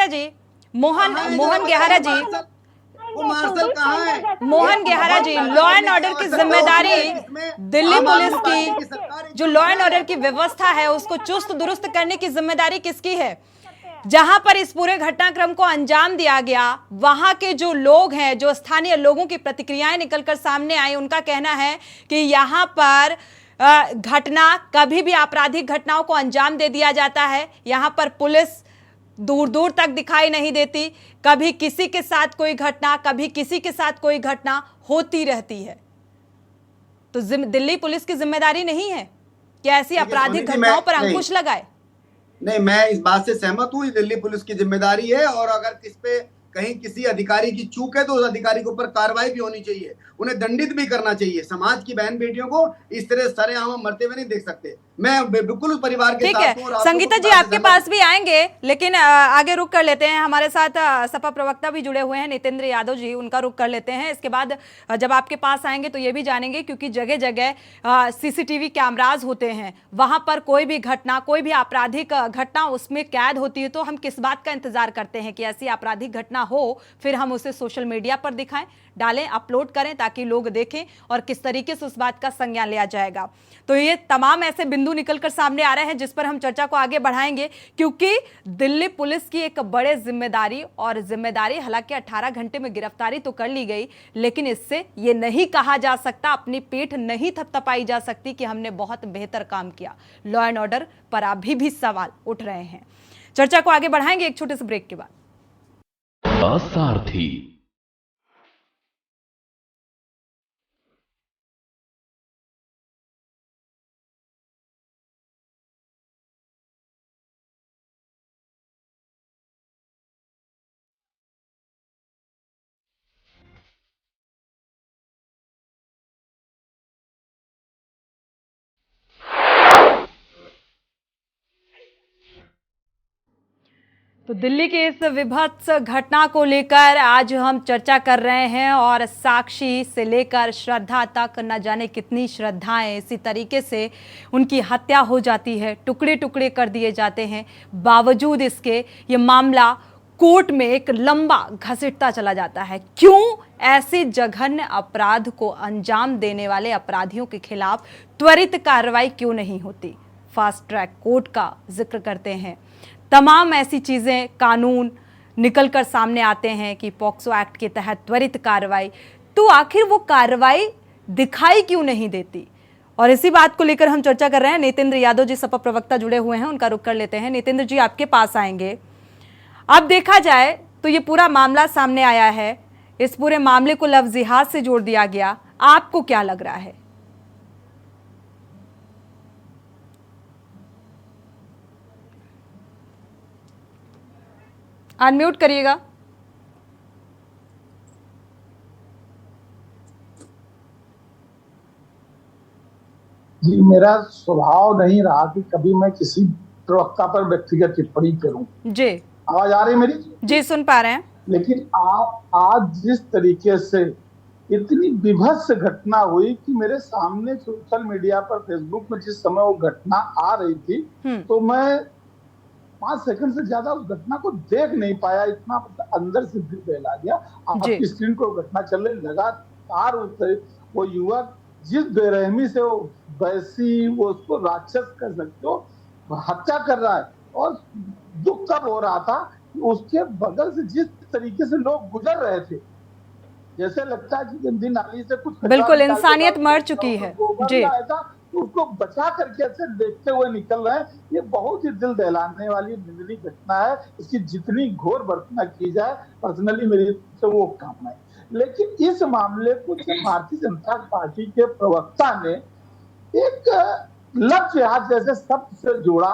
जी, मोहन गेहारा जी, वो मार्शल कहाँ है? मोहन गेहारा जी, लॉ एंड ऑर्डर की जिम्मेदारी दिल्ली पुलिस की, जो लॉ एंड ऑर्डर की व्यवस्था है उसको चुस्त दुरुस्त करने की जिम्मेदारी किसकी है? जहां पर इस पूरे घटनाक्रम को अंजाम दिया गया, वहां के जो लोग हैं, जो स्थानीय लोगों की प्रतिक्रियाएं निकलकर सामने आई, उनका कहना है कि यहां पर घटना कभी भी आपराधिक घटनाओं को अंजाम दे दिया जाता है। यहां पर पुलिस दूर दूर तक दिखाई नहीं देती, कभी किसी के साथ कोई घटना, कभी किसी के साथ कोई घटना होती रहती है। तो दिल्ली पुलिस की जिम्मेदारी नहीं है कि ऐसी आपराधिक घटनाओं पर अंकुश लगाए? नहीं, मैं इस बात से सहमत हूँ, दिल्ली पुलिस की जिम्मेदारी है। और अगर किस पे कहीं किसी अधिकारी की चूक है तो उस अधिकारी के ऊपर कार्रवाई भी होनी चाहिए, उन्हें दंडित भी करना चाहिए। समाज की बहन बेटियों को इस तरह सरेआम मरते हुए नहीं देख सकते। मैं बिल्कुल उस परिवार के साथ हूं। संगीता जी आपके पास भी आएंगे, लेकिन आगे रुक कर लेते हैं। हमारे साथ सपा प्रवक्ता भी जुड़े हुए हैं, नितेंद्र यादव जी, उनका रुक कर लेते हैं। इसके बाद जब आपके पास आएंगे तो ये भी जानेंगे, क्योंकि जगह जगह सीसीटीवी कैमराज होते हैं, वहां पर कोई भी घटना, कोई भी आपराधिक घटना उसमें कैद होती है। तो हम किस बात का इंतजार करते हैं कि ऐसी आपराधिक घटना हो, फिर हम उसे सोशल मीडिया पर दिखाएं, डालें, अपलोड करें, ताकि लोग देखें और किस तरीके से उस बात का संज्ञान लिया जाएगा। तो ये तमाम ऐसे बिंदु निकलकर सामने आ रहे हैं जिस पर हम चर्चा को आगे बढ़ाएंगे, क्योंकि दिल्ली पुलिस की एक बड़े जिम्मेदारी, हालांकि 18 घंटे में गिरफ्तारी तो कर ली गई, लेकिन इससे ये नहीं कहा जा सकता, अपनी पीठ नहीं थपथपाई जा सकती कि हमने बहुत बेहतर काम किया। लॉ एंड ऑर्डर पर अभी भी सवाल उठ रहे हैं। चर्चा को आगे बढ़ाएंगे एक छोटे से ब्रेक के बाद। सारथी तो दिल्ली के इस विभत्स घटना को लेकर आज हम चर्चा कर रहे हैं और साक्षी से लेकर श्रद्धा तक न जाने कितनी श्रद्धाएं इसी तरीके से उनकी हत्या हो जाती है, टुकड़े टुकड़े कर दिए जाते हैं। बावजूद इसके ये मामला कोर्ट में एक लंबा घसीटता चला जाता है। क्यों ऐसे जघन्य अपराध को अंजाम देने वाले अपराधियों के खिलाफ त्वरित कार्रवाई क्यों नहीं होती? फास्ट ट्रैक कोर्ट का जिक्र करते हैं, तमाम ऐसी चीज़ें कानून निकल कर सामने आते हैं कि पॉक्सो एक्ट के तहत त्वरित कार्रवाई, तो आखिर वो कार्रवाई दिखाई क्यों नहीं देती? और इसी बात को लेकर हम चर्चा कर रहे हैं। नितेंद्र यादव जी सपा प्रवक्ता जुड़े हुए हैं, उनका रुख कर लेते हैं। नितेंद्र जी, आपके पास आएंगे। अब देखा जाए तो ये पूरा मामला सामने आया है, इस पूरे मामले को लव जिहाद से जोड़ दिया गया, आपको क्या लग रहा है? अनम्यूट करिएगा। जी, मेरा स्वभाव नहीं रहा कि कभी मैं किसी प्रवक्ता पर व्यक्तिगत टिप्पणी करूं। जी, आवाज आ रही है मेरी? जी, सुन पा रहे हैं। लेकिन आप आज जिस तरीके से इतनी विभत्स घटना हुई कि मेरे सामने सोशल मीडिया पर, फेसबुक में जिस समय वो घटना आ रही थी तो मैं 5 सेकंड से ज्यादा उस घटना को देख नहीं पाया, इतना अंदर से दिल बहला गया। आपकी स्क्रीन पर घटना चल रही, लगातार वो युवक जिस बेरहमी से वो वैसी वो उसको राक्षस कर सकते हो हत्या कर रहा है, और दुख तब हो रहा था कि उसके बगल से जिस तरीके से लोग गुजर रहे थे, जैसे लगता है कि गंदी नाली से कुछ बिल्कुल इंसानियत मर चुकी है जी, उसको बचा करके ऐसे देखते हुए निकल रहे हैं। ये बहुत ही दिल दहलाने वाली निंदनीय घटना है। इसकी जितनी घोर भर्त्सना की जाए, पर्सनली मेरी से वो काम है। लेकिन इस मामले को भारतीय जनता पार्टी के प्रवक्ता ने एक लव जिहाद जैसे शब्द से जोड़ा,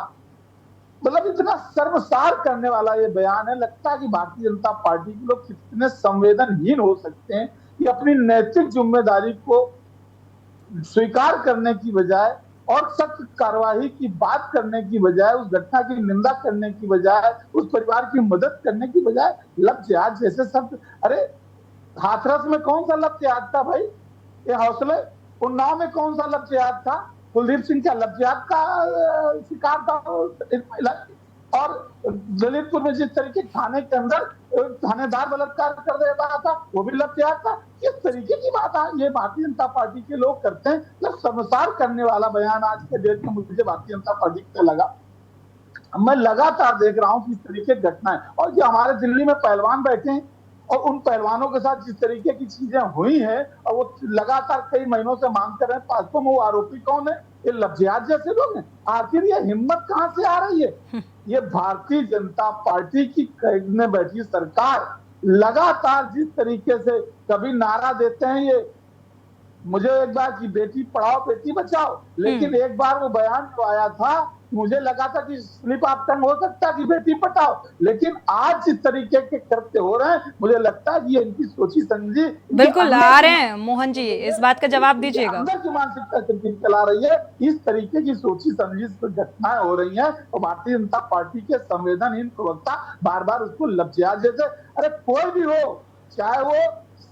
मतलब इतना शर्मसार करने वाला ये बयान है। लगता है कि भारतीय जनता पार्टी के लोग कितने संवेदनहीन हो सकते हैं कि अपनी नैतिक जिम्मेदारी को स्वीकार करने की बजाय और सख्त कार्रवाई की बात करने की बजाय, उस घटना की निंदा करने की बजाय, उस परिवार की मदद करने की बजाय लव जिहाद जैसे शब्द। अरे हाथरस में कौन सा लव जिहाद था भाई? ये हौसले उन्नाव में कौन सा लव जिहाद था? कुलदीप सिंह क्या लव जिहाद का शिकार था? और ललितपुर में जिस तरीके थाने के अंदर थानेदार बलात्कार कर दे रहा था, वो भी लव जिहाद था। किस तरीके की बात है ये भारतीय जनता पार्टी के लोग करते हैं? जब शर्मसार करने वाला बयान आज के डेट में मुझे भारतीय जनता पार्टी से लगा। मैं लगातार देख रहा हूँ कि इस तरीके की घटनाएं, और जो हमारे दिल्ली में पहलवान बैठे हैं और उन पहलवानों के साथ जिस तरीके की चीजें हुई हैं, और वो लगातार कई महीनों से मांग कर रहे हैं, पासपों में वो आरोपी कौन है? ये लव जिहाद जैसे लोग हैं। आखिर ये हिम्मत कहां से आ रही है? ये भारतीय जनता पार्टी की खरीदने बैठी सरकार लगातार जिस तरीके से कभी नारा देते हैं, ये मुझे एक बार की बेटी पढ़ाओ बेटी बचाओ, लेकिन एक बार वो बयान जो आया था मुझे लगा था कि स्लिप ऑफ टंग हो सकता है कि बेटी पटाओ, लेकिन आज जिस तरीके के कृत्य हो रहे हैं मुझे लगता है कि ये इनकी सोची समझी। बिल्कुल आ रहे हैं मोहन जी, इस बात का जवाब दीजिएगा। अंदर की मानसिकता चला रही है, इस तरीके की सोची समझी घटनाएं हो रही हैं, और भारतीय जनता पार्टी के संवेदनहीन प्रवक्ता बार बार उसको लव जिहाद जैसे। अरे कोई भी हो, चाहे वो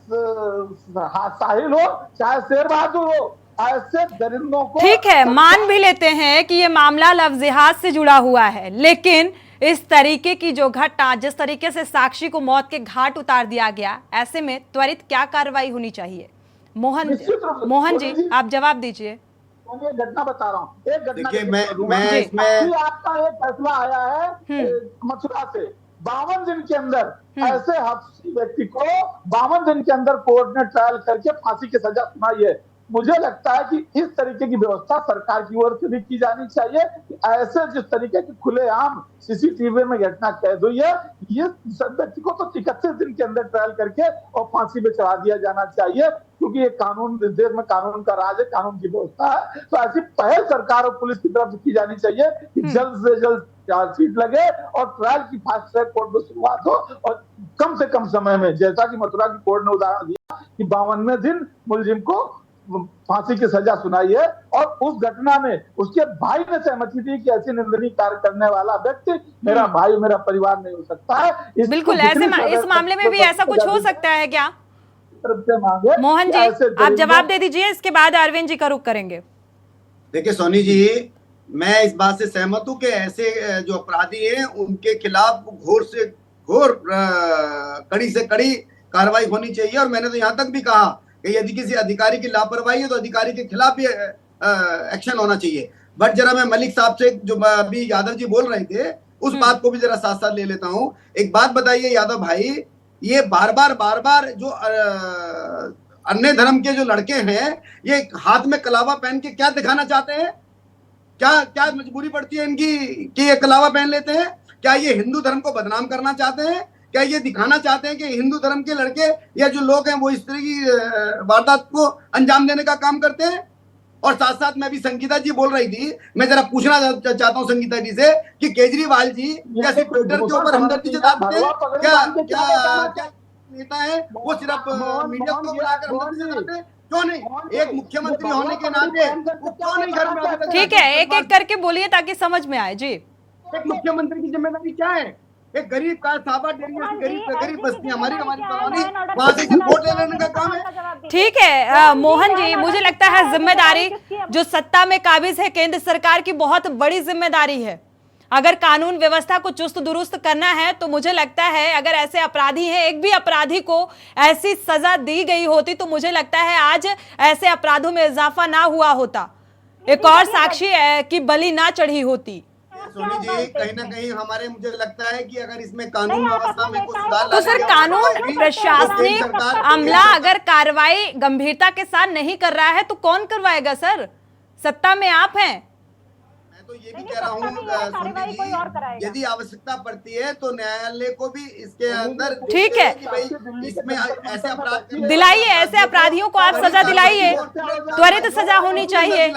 साहिल हो चाहे शेर बहादुर हो, ऐसे दरिंदों को ठीक है, मान भी लेते हैं कि ये मामला लव जिहाद से जुड़ा हुआ है, लेकिन इस तरीके की जो घटना, जिस तरीके से साक्षी को मौत के घाट उतार दिया गया, ऐसे में त्वरित क्या कार्रवाई होनी चाहिए? मोहन जी आप जवाब दीजिए। मैं घटना बता रहा हूँ, एक घटना मैं आपका एक फैसला आया है मथुरा से, 52 दिन के अंदर ऐसे हफ्सी व्यक्ति को 52 दिन के अंदर कोर्ट ने ट्रायल करके फांसी की सजा सुनाई है। मुझे लगता है कि इस तरीके की व्यवस्था सरकार की ओर से भी की जानी चाहिए कि ऐसे जिस तरीके की खुलेआम सीसीटीवी में घटना कैद हुई है, ये व्यक्ति को तो 31 दिन के अंदर ट्रायल करके और फांसी पे चढ़ा दिया जाना चाहिए, क्योंकि ये कानून, देश में कानून का राज है, कानून की व्यवस्था है। तो ऐसी पहल सरकार और पुलिस की तरफ से की जानी चाहिए कि जल्द से जल्द चार्जशीट लगे और ट्रायल की फास्ट ट्रैक कोर्ट में शुरुआत हो, और कम से कम समय में, जैसा कि मथुरा की कोर्ट ने उदाहरण दिया कि 52वें दिन मुलजिम को फांसी की सजा सुनाई है। और उस घटना में उसके भाई ने सहमति दी कि ऐसी निंदनीय कार्य करने वाला व्यक्ति मेरा भाई, मेरा परिवार नहीं हो सकता है। बिल्कुल, इस मामले में भी ऐसा कुछ हो सकता है क्या? मांगे मोहन जी, आप जवाब दे दीजिए, इसके बाद अरविंद जी का रुख करेंगे। देखिए सोनी जी, मैं इस बात से सहमत हूं कि ऐसे जो अपराधी हैं उनके खिलाफ घोर से घोर कड़ी से कड़ी कार्रवाई होनी चाहिए। और मैंने तो यहाँ तक भी कहा कि यदि किसी अधिकारी की लापरवाही है तो अधिकारी के खिलाफ भी एक्शन होना चाहिए। बट जरा मैं मलिक साहब से, जो अभी यादव जी बोल रहे थे, उस बात को भी जरा साथ साथ ले लेता हूँ। एक बात बताइए यादव भाई, ये बार बार जो अन्य धर्म के जो लड़के हैं, ये हाथ में कलावा पहन के क्या दिखाना चाहते हैं? क्या मजबूरी पड़ती है इनकी कि ये कलावा पहन लेते हैं? क्या ये हिंदू धर्म को बदनाम करना चाहते हैं? क्या ये दिखाना चाहते हैं कि हिंदू धर्म के लड़के या जो लोग हैं वो इस तरह की वारदात को अंजाम देने का काम करते हैं? और साथ साथ मैं भी संगीता जी बोल रही थी, मैं जरा पूछना चाहता हूँ संगीता जी से कि केजरीवाल जी क्या सिर्फ ट्विटर के ऊपर हमदर्दी जताते हैं? क्या नेता है वो सिर्फ मीडिया को बुलाकर हमदर्दी जताते हैं? क्यों नहीं? एक मुख्यमंत्री होने के नाते वो क्यों नहीं घर में? ठीक है, एक एक करके बोलिए ताकि समझ में आए जी। एक मुख्यमंत्री की जिम्मेदारी क्या है? एक गरीब का साबा गरीब बस्ती हमारी कॉलोनी, वहां से वोट ले लेने का काम है। ठीक है मोहन जी, मुझे लगता है जिम्मेदारी जो सत्ता में काबिज है केंद्र सरकार की बहुत बड़ी जिम्मेदारी है। अगर कानून व्यवस्था को चुस्त दुरुस्त करना है तो मुझे लगता है अगर ऐसे अपराधी हैं, एक भी अपराधी को ऐसी सजा दी गई होती तो मुझे लगता है आज ऐसे अपराधों में इजाफा ना हुआ होता, एक और साक्षी की बलि ना चढ़ी होती। सोनी जी, कहीं ना कहीं हमारे, मुझे लगता है कि अगर इसमें कानून व्यवस्था में कुछ सुधार, तो सर कानून प्रशासनिक अमला अगर कार्रवाई गंभीरता के साथ नहीं कर रहा है तो कौन करवाएगा सर? सत्ता में आप हैं। मैं तो ये भी कह रहा हूँ, यदि आवश्यकता पड़ती है तो न्यायालय को भी इसके अंदर, ठीक है, इसमें ऐसे अपराध दिलाइए, ऐसे अपराधियों को आप सजा दिलाइए, त्वरित सजा होनी चाहिए।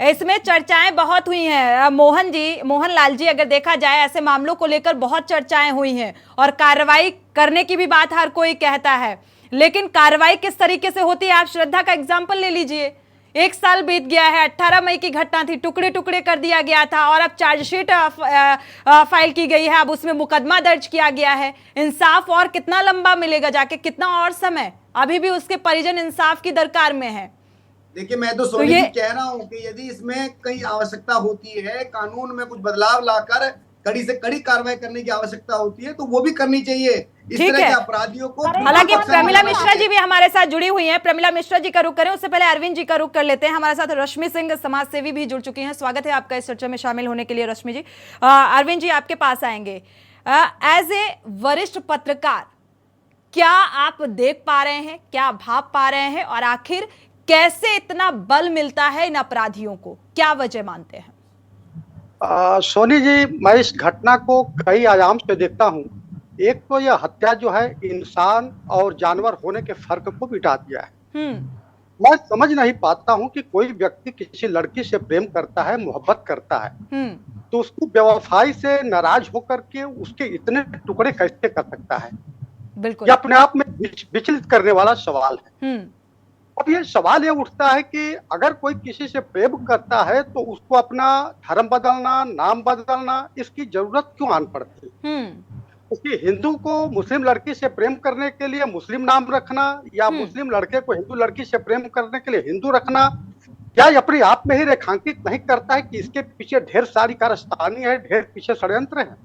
इसमें चर्चाएं बहुत हुई हैं मोहन लाल जी, अगर देखा जाए ऐसे मामलों को लेकर बहुत चर्चाएं हुई हैं और कार्रवाई करने की भी बात हर कोई कहता है, लेकिन कार्रवाई किस तरीके से होती है? आप श्रद्धा का एग्जाम्पल ले लीजिए, 1 साल बीत गया है, 18 मई की घटना थी, टुकड़े टुकड़े कर दिया गया था और अब चार्जशीट फाइल की गई है, अब उसमें मुकदमा दर्ज किया गया है। इंसाफ और कितना लंबा मिलेगा जाके, कितना और समय? अभी भी उसके परिजन इंसाफ की दरकार में है। देखिए, मैं तो सोनी जी कह रहा हूँ कि यदि इसमें कई आवश्यकता होती है, कानून में कुछ बदलाव लाकर कड़ी से कड़ी कार्रवाई करने की आवश्यकता होती है तो वो भी करनी चाहिए इस तरह के अपराधियों को। हालांकि प्रमिला मिश्रा जी भी हमारे साथ जुड़ी हुई हैं, प्रमिला मिश्रा जी का रुख करें, उससे पहले अरविंद जी का रुख कर लेते हैं। हमारे साथ रश्मि सिंह समाज सेवी भी जुड़ चुकी हैं। स्वागत है आपका इस चर्चा में शामिल होने के लिए रश्मि जी। अरविंद जी आपके पास आएंगे। एज ए वरिष्ठ पत्रकार क्या आप देख पा रहे हैं, क्या भाप पा रहे हैं और आखिर कैसे इतना बल मिलता है इन अपराधियों को, क्या वजह मानते हैं? सोनी जी, मैं इस घटना को कई आयाम से देखता हूँ। एक तो यह हत्या जो है इंसान और जानवर होने के फर्क को मिटा दिया है। मैं समझ नहीं पाता हूँ कि कोई व्यक्ति किसी लड़की से प्रेम करता है, मोहब्बत करता है, तो उसको बेवफाई से नाराज होकर के उसके इतने टुकड़े कैसे कर सकता है? बिल्कुल, यह अपने आप में विचलित करने वाला सवाल है। अब ये सवाल ये उठता है कि अगर कोई किसी से प्रेम करता है तो उसको अपना धर्म बदलना, नाम बदलना, इसकी जरूरत क्यों आन पड़ती है? क्योंकि हिंदू को मुस्लिम लड़की से प्रेम करने के लिए मुस्लिम नाम रखना या मुस्लिम लड़के को हिंदू लड़की से प्रेम करने के लिए हिंदू रखना, क्या ये अपने आप में ही रेखांकित नहीं करता है कि इसके पीछे ढेर सारी कारस्तानी है, ढेर पीछे षड्यंत्र है?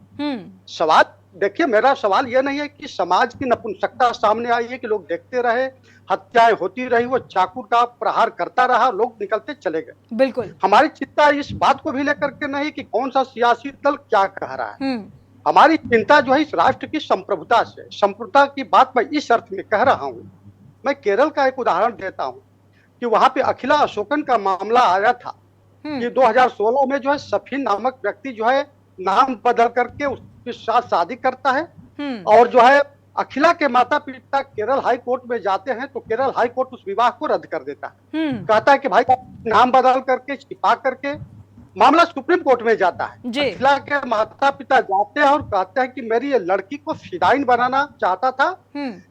सवाल देखिए, मेरा सवाल यह नहीं है कि समाज की नपुंसकता सामने आई है कि लोग देखते रहे, हत्याएं होती रही, वो चाकू का प्रहार करता रहा, लोग निकलते चले गए। बिल्कुल, हमारी चिंता इस बात को भी लेकर के नहीं कि कौन सा सियासी दल क्या कह रहा है। हमारी चिंता जो है इस राष्ट्र की संप्रभुता से। संप्रभुता की बात मैं इस अर्थ में कह रहा हूँ, मैं केरल का एक उदाहरण देता हूँ कि वहां पे अखिला अशोकन का मामला आया था कि 2016 में जो है सफीन नामक व्यक्ति जो है नाम बदल करके उसके साथ शादी करता है और जो है अखिला के माता पिता केरल हाई कोर्ट में जाते हैं तो केरल हाई कोर्ट उस विवाह को रद्द कर देता है। कहता है कि भाई नाम बदल करके, छिपा करके, मामला सुप्रीम कोर्ट में जाता है। अखिला के माता पिता जाते हैं और कहते हैं कि मेरी ये लड़की को फिदाइन बनाना चाहता था,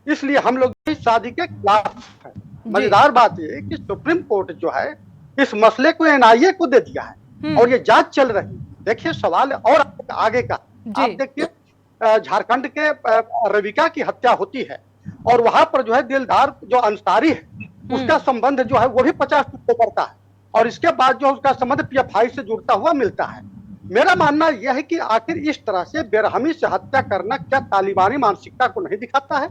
इसलिए हम लोग इस शादी के खिलाफ हैं। मजेदार बात ये है कि सुप्रीम कोर्ट जो है इस मसले को एनआईए को दे दिया है और ये जांच चल रही है। देखिए सवाल और आगे का, आप देखिए झारखंड के रविका की हत्या होती है और वहां पर जो है दिलदार जो अंसारी है उसका संबंध जो है वो भी 50 टुकड़े करता है और इसके बाद जो उसका संबंध पीएफआई से जुड़ता हुआ मिलता है। मेरा मानना यह है कि आखिर इस तरह से बेरहमी से हत्या करना क्या तालिबानी मानसिकता को नहीं दिखाता है?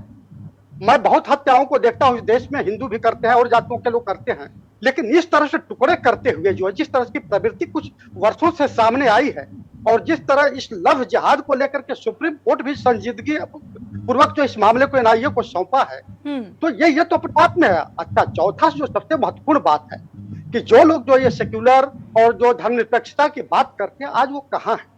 मैं बहुत हत्याओं को देखता हूँ इस देश में, हिंदू भी करते हैं और जातियों के लोग करते हैं, लेकिन इस तरह से टुकड़े करते हुए जो है जिस तरह की प्रवृत्ति कुछ वर्षों से सामने आई है और जिस तरह इस लव जिहाद को लेकर के सुप्रीम कोर्ट भी संजीदगी पूर्वक जो इस मामले को एनआईए को सौंपा है, तो ये तो अपने आप में है। अच्छा, चौथा जो सबसे महत्वपूर्ण बात है कि जो लोग जो ये सेक्युलर और जो धर्मनिरपेक्षता की बात करते हैं आज वो कहाँ है?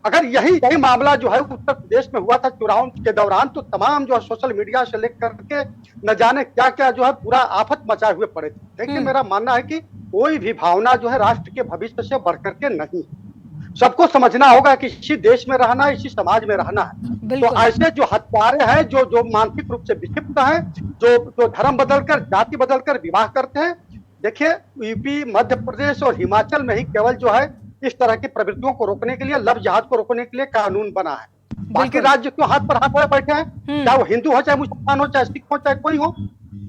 अगर यही मामला जो है उत्तर प्रदेश में हुआ था चुनाव के दौरान तो तमाम जो सोशल मीडिया से लेकर के न जाने क्या क्या जो है पूरा आफत मचाए हुए पड़े थे। देखिए मेरा मानना है कि कोई भी भावना जो है राष्ट्र के भविष्य से बढ़कर के नहीं, सबको समझना होगा कि इसी देश में रहना है, इसी समाज में रहना है। तो ऐसे जो हत्यारे हैं जो मानसिक रूप से विक्षिप्त हैं, जो धर्म बदलकर जाति बदलकर विवाह करते हैं, देखिए यूपी मध्य प्रदेश और हिमाचल में ही केवल जो है इस तरह की प्रवृत्तियों को रोकने के लिए, लव जिहाद को रोकने के लिए कानून बना है। बाकी राज्य क्यों हाथ पर हाथ बैठे हैं, चाहे वो हिंदू हो, चाहे मुसलमान हो, चाहे सिख हो, चाहे कोई हो।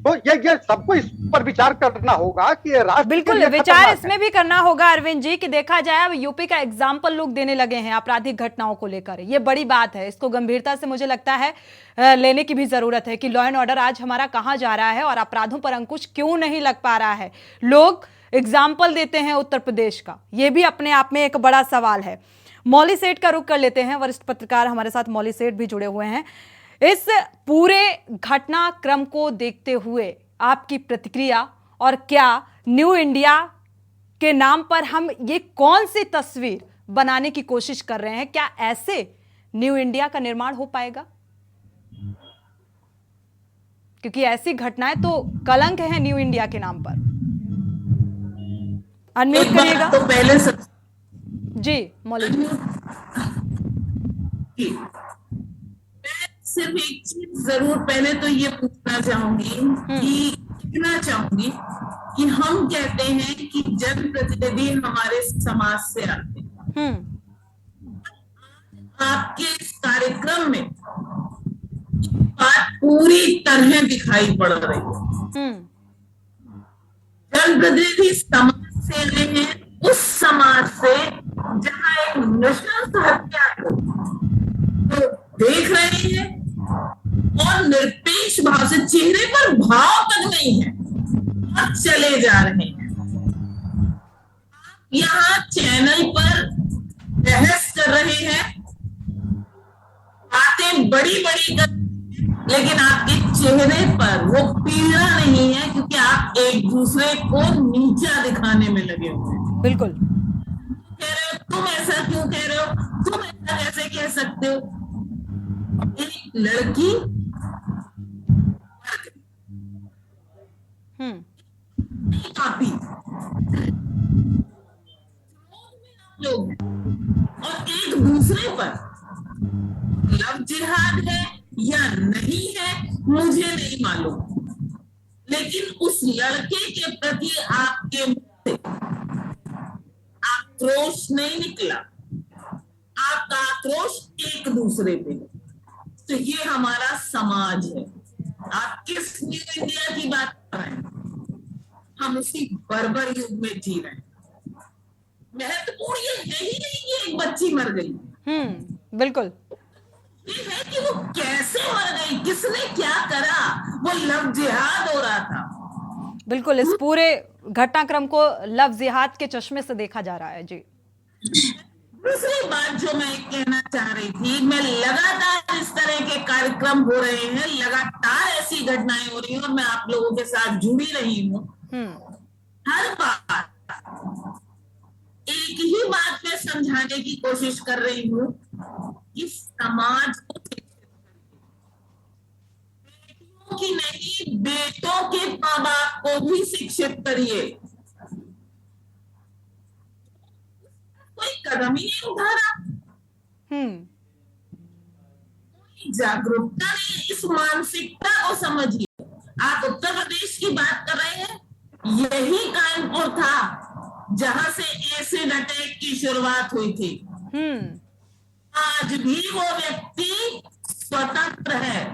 तो ये सबको इस पर विचार करना होगा कि ये राष्ट्र बिल्कुल विचार इसमें भी करना होगा अरविंद जी कि देखा जाए अब यूपी का एग्जाम्पल लोग देने लगे हैं आपराधिक घटनाओं को लेकर। ये बड़ी बात है, इसको गंभीरता से मुझे लगता है लेने की भी जरूरत है कि लॉ एंड ऑर्डर आज हमारा कहाँ जा रहा है और अपराधों पर अंकुश क्यों नहीं लग पा रहा है। लोग एग्जाम्पल देते हैं उत्तर प्रदेश का, ये भी अपने आप में एक बड़ा सवाल है। मौली सेठ का रुख कर लेते हैं, वरिष्ठ पत्रकार हमारे साथ मौली सेठ भी जुड़े हुए हैं। इस पूरे घटनाक्रम को देखते हुए आपकी प्रतिक्रिया और क्या न्यू इंडिया के नाम पर हम ये कौन सी तस्वीर बनाने की कोशिश कर रहे हैं? क्या ऐसे न्यू इंडिया का निर्माण हो पाएगा? क्योंकि ऐसी घटनाएं तो कलंक है न्यू इंडिया के नाम पर। अनम्यूट करिएगा तो पहले जी मौली जी। सिर्फ एक चीज जरूर पहले तो ये पूछना चाहूंगी कि कहना चाहूंगी कि हम कहते हैं कि जनप्रतिनिधि हमारे समाज से आते हैं। आपके इस कार्यक्रम में बात पूरी तरह दिखाई पड़ रही है। जनप्रतिनिधि समाज से आए हैं, उस समाज से जहां एक नृशंस हत्या को तो देख रहे हैं और निरपेक्ष भाव से, चेहरे पर भाव तक नहीं है और चले जा रहे हैं। यहाँ चैनल पर बहस कर रहे हैं, बातें बड़ी बड़ी कर, लेकिन आपके चेहरे पर वो पीड़ा नहीं है क्योंकि आप एक दूसरे को नीचा दिखाने में लगे हुए हैं। बिल्कुल कह रहे हो तुम ऐसा क्यों कह रहे हो, तुम ऐसा कैसे कह सकते हो। एक लड़की काफी लोग और एक दूसरे पर लव जिहाद है या नहीं है मुझे नहीं मालूम, लेकिन उस लड़के के प्रति आपके मुंह से आक्रोश नहीं निकला, आपका आक्रोश एक दूसरे पे। तो ये हमारा समाज है। आप किस न्यू इंडिया की बात कर रहे हैं? हम उसी बर्बर युग में जी रहे हैं। महत्वपूर्ण ये है ही नहीं कि एक बच्ची मर गई। बिल्कुल ये है कि वो कैसे मर गई, किसने क्या करा, वो लव जिहाद हो रहा था। बिल्कुल इस पूरे घटनाक्रम को लव जिहाद के चश्मे से देखा जा रहा है। जी दूसरी बात जो मैं कहना चाह रही थी, मैं लगातार इस तरह के कार्यक्रम हो रहे हैं, लगातार ऐसी घटनाएं हो रही हैं और मैं आप लोगों के साथ जुड़ी रही हूँ। हर बार एक ही बात में समझाने की कोशिश कर रही हूँ कि समाज को बेटियों की नहीं, बेटों के माँ बाप को भी शिक्षित करिए। कोई कदम ही नहीं उठा रहा, जागरूकता नहीं, इस मानसिकता को समझिए। आप उत्तर प्रदेश की की बात कर रहे हैं, यही कानपुर था जहां से एसिड अटैक की शुरुआत हुई थी। आज भी वो व्यक्ति स्वतंत्र है,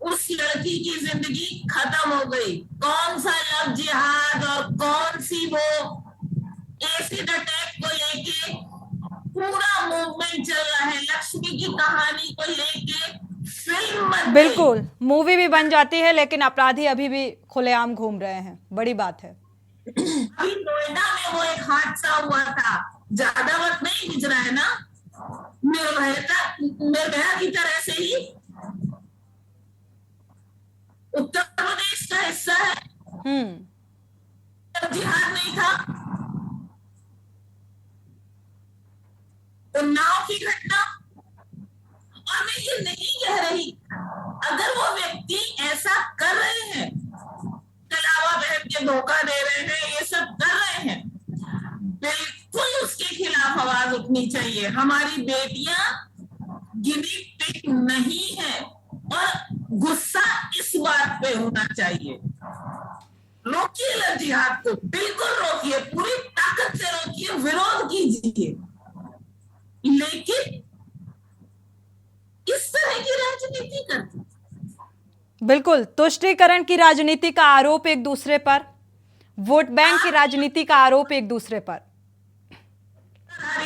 उस लड़की की जिंदगी खत्म हो गई। कौन सा लव जिहाद और कौन सी वो एसिड अटैक को लेके पूरा मूवमेंट चल रहा है। लक्ष्मी की कहानी को लेके फिल्म बिल्कुल मूवी भी बन जाती है, लेकिन अपराधी अभी भी खुलेआम घूम रहे हैं। बड़ी बात है। अभी नोएडा में वो एक हादसा हुआ था, ज्यादा वक्त नहीं गुजरा है ना, निर्भया की तरह से ही उत्तर प्रदेश का हिस्सा है। जिहाद नहीं था, उन्नाव की घटना। और मैं ये नहीं कह रही, अगर वो व्यक्ति ऐसा कर रहे हैं, कलावा बहन के धोखा दे रहे हैं, ये सब कर रहे हैं, बिल्कुल उसके खिलाफ आवाज उठनी चाहिए। हमारी बेटियां गिनी पिक नहीं है और गुस्सा इस बात पे होना चाहिए। रोकिए लव जिहाद को, बिल्कुल रोकिए, पूरी ताकत से रोकिए, विरोध कीजिए, लेकिन इस तरह की राजनीति करती। बिल्कुल तुष्टीकरण की राजनीति का आरोप एक दूसरे पर, वोट बैंक की राजनीति का आरोप एक दूसरे पर।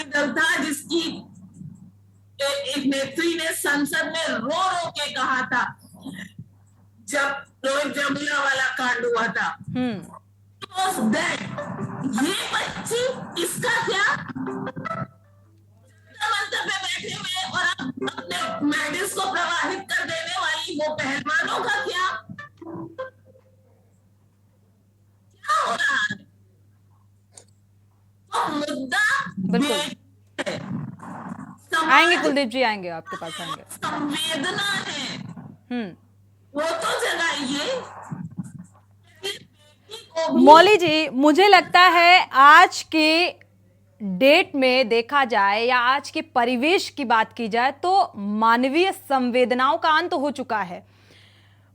दल था जिसकी एक नेत्री ने संसद में रो रो के कहा था जब रोहित जमुना वाला कांड हुआ था, ये बच्ची इसका क्या मंत्र पे बैठे हुए और अपने मेडल्स को प्रवाहित कर देने वाली वो पहलवानों का क्या हो रहा है? तो मुद्दा आएंगे कुलदीप जी, आएंगे आपके पास आएंगे। संवेदना है, वो तो जगाइए। मौली जी, मुझे लगता है आज के डेट में देखा जाए या आज के परिवेश की बात की जाए तो मानवीय संवेदनाओं का अंत हो चुका है।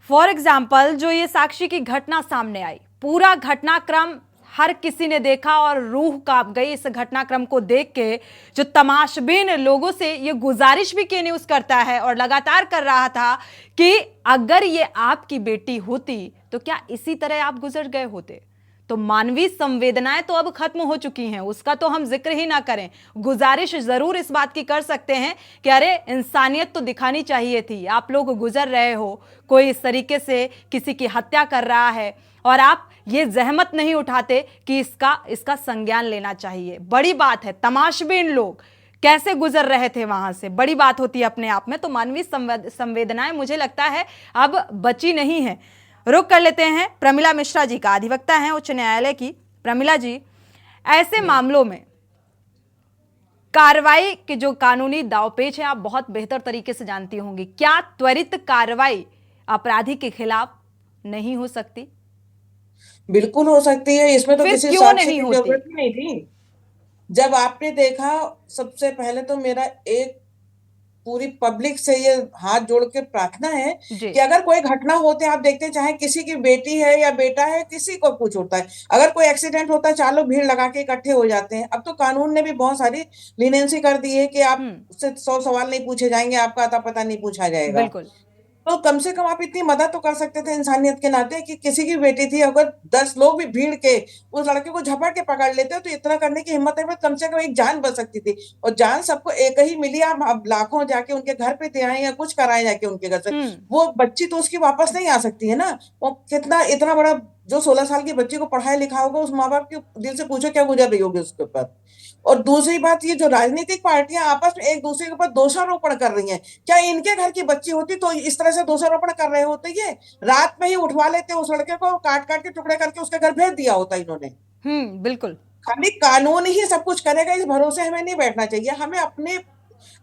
फॉर एग्जाम्पल, जो ये साक्षी की घटना सामने आई, पूरा घटनाक्रम हर किसी ने देखा और रूह कांप गई इस घटनाक्रम को देख के। जो तमाशबीन लोगों से ये गुजारिश भी के न्यूज़ करता है और लगातार कर रहा था कि अगर ये आपकी बेटी होती तो क्या इसी तरह आप गुजर गए होते। तो मानवीय संवेदनाएं तो अब खत्म हो चुकी हैं, उसका तो हम जिक्र ही ना करें। गुजारिश जरूर इस बात की कर सकते हैं कि अरे इंसानियत तो दिखानी चाहिए थी। आप लोग गुजर रहे हो, कोई इस तरीके से किसी की हत्या कर रहा है और आप ये जहमत नहीं उठाते कि इसका संज्ञान लेना चाहिए। बड़ी बात है, तमाशबीन लोग कैसे गुजर रहे थे वहां से, बड़ी बात होती है अपने आप में। तो मानवीय संवेदनाएं मुझे लगता है अब बची नहीं है। रुक कर लेते हैं प्रमिला मिश्रा जी का, अधिवक्ता हैं उच्च न्यायालय की। प्रमिला जी, ऐसे मामलों में कार्रवाई के जो कानूनी दावपेच है आप बहुत बेहतर तरीके से जानती होंगी। क्या त्वरित कार्रवाई अपराधी के खिलाफ नहीं हो सकती? बिल्कुल हो सकती है, इसमें तो किसी क्यों साक्ष्य नहीं की होती? जरूरत ही नहीं थी। जब आपने देखा, सबसे पहले तो मेरा एक पूरी पब्लिक से ये हाथ जोड़ के प्रार्थना है कि अगर कोई घटना होते, आप देखते हैं चाहे किसी की बेटी है या बेटा है, किसी को कुछ होता है, अगर कोई एक्सीडेंट होता है, चारों भीड़ लगा के इकट्ठे हो जाते हैं। अब तो कानून ने भी बहुत सारी लीनेंसी कर दी है कि आप उससे 100 सवाल नहीं पूछे जाएंगे, आपका आता पता नहीं पूछा जाएगा। बिल्कुल। तो कम से कम आप इतनी मदद तो कर सकते थे इंसानियत के नाते कि किसी की बेटी थी, अगर 10 लोग भी भीड़ के उस लड़के को झपट के पकड़ लेते तो इतना करने की हिम्मत है, कम से कम एक जान बच सकती थी। और जान सबको एक ही मिली, आप लाखों जाके उनके घर पे थे आए या कुछ कराए जाके उनके घर से, वो बच्ची तो उसकी वापस नहीं आ सकती है ना। वो कितना इतना बड़ा, जो 16 साल की बच्ची को पढ़ाया लिखा होगा, उस माँ बाप के दिल से पूछो क्या गुजर रही होगी उसके ऊपर। और दूसरी बात, ये जो राजनीतिक पार्टियां आपस में एक दूसरे के ऊपर दोषारोपण कर रही हैं, क्या इनके घर की बच्ची होती तो इस तरह से दोषारोपण कर रहे होते? ये रात में ही उठवा लेते उस लड़के को, काट काट के टुकड़े करके उसके घर भेज दिया होता इन्होंने। बिल्कुल। खाली कानून ही सब कुछ करेगा, इस भरोसे हमें नहीं बैठना चाहिए। हमें अपने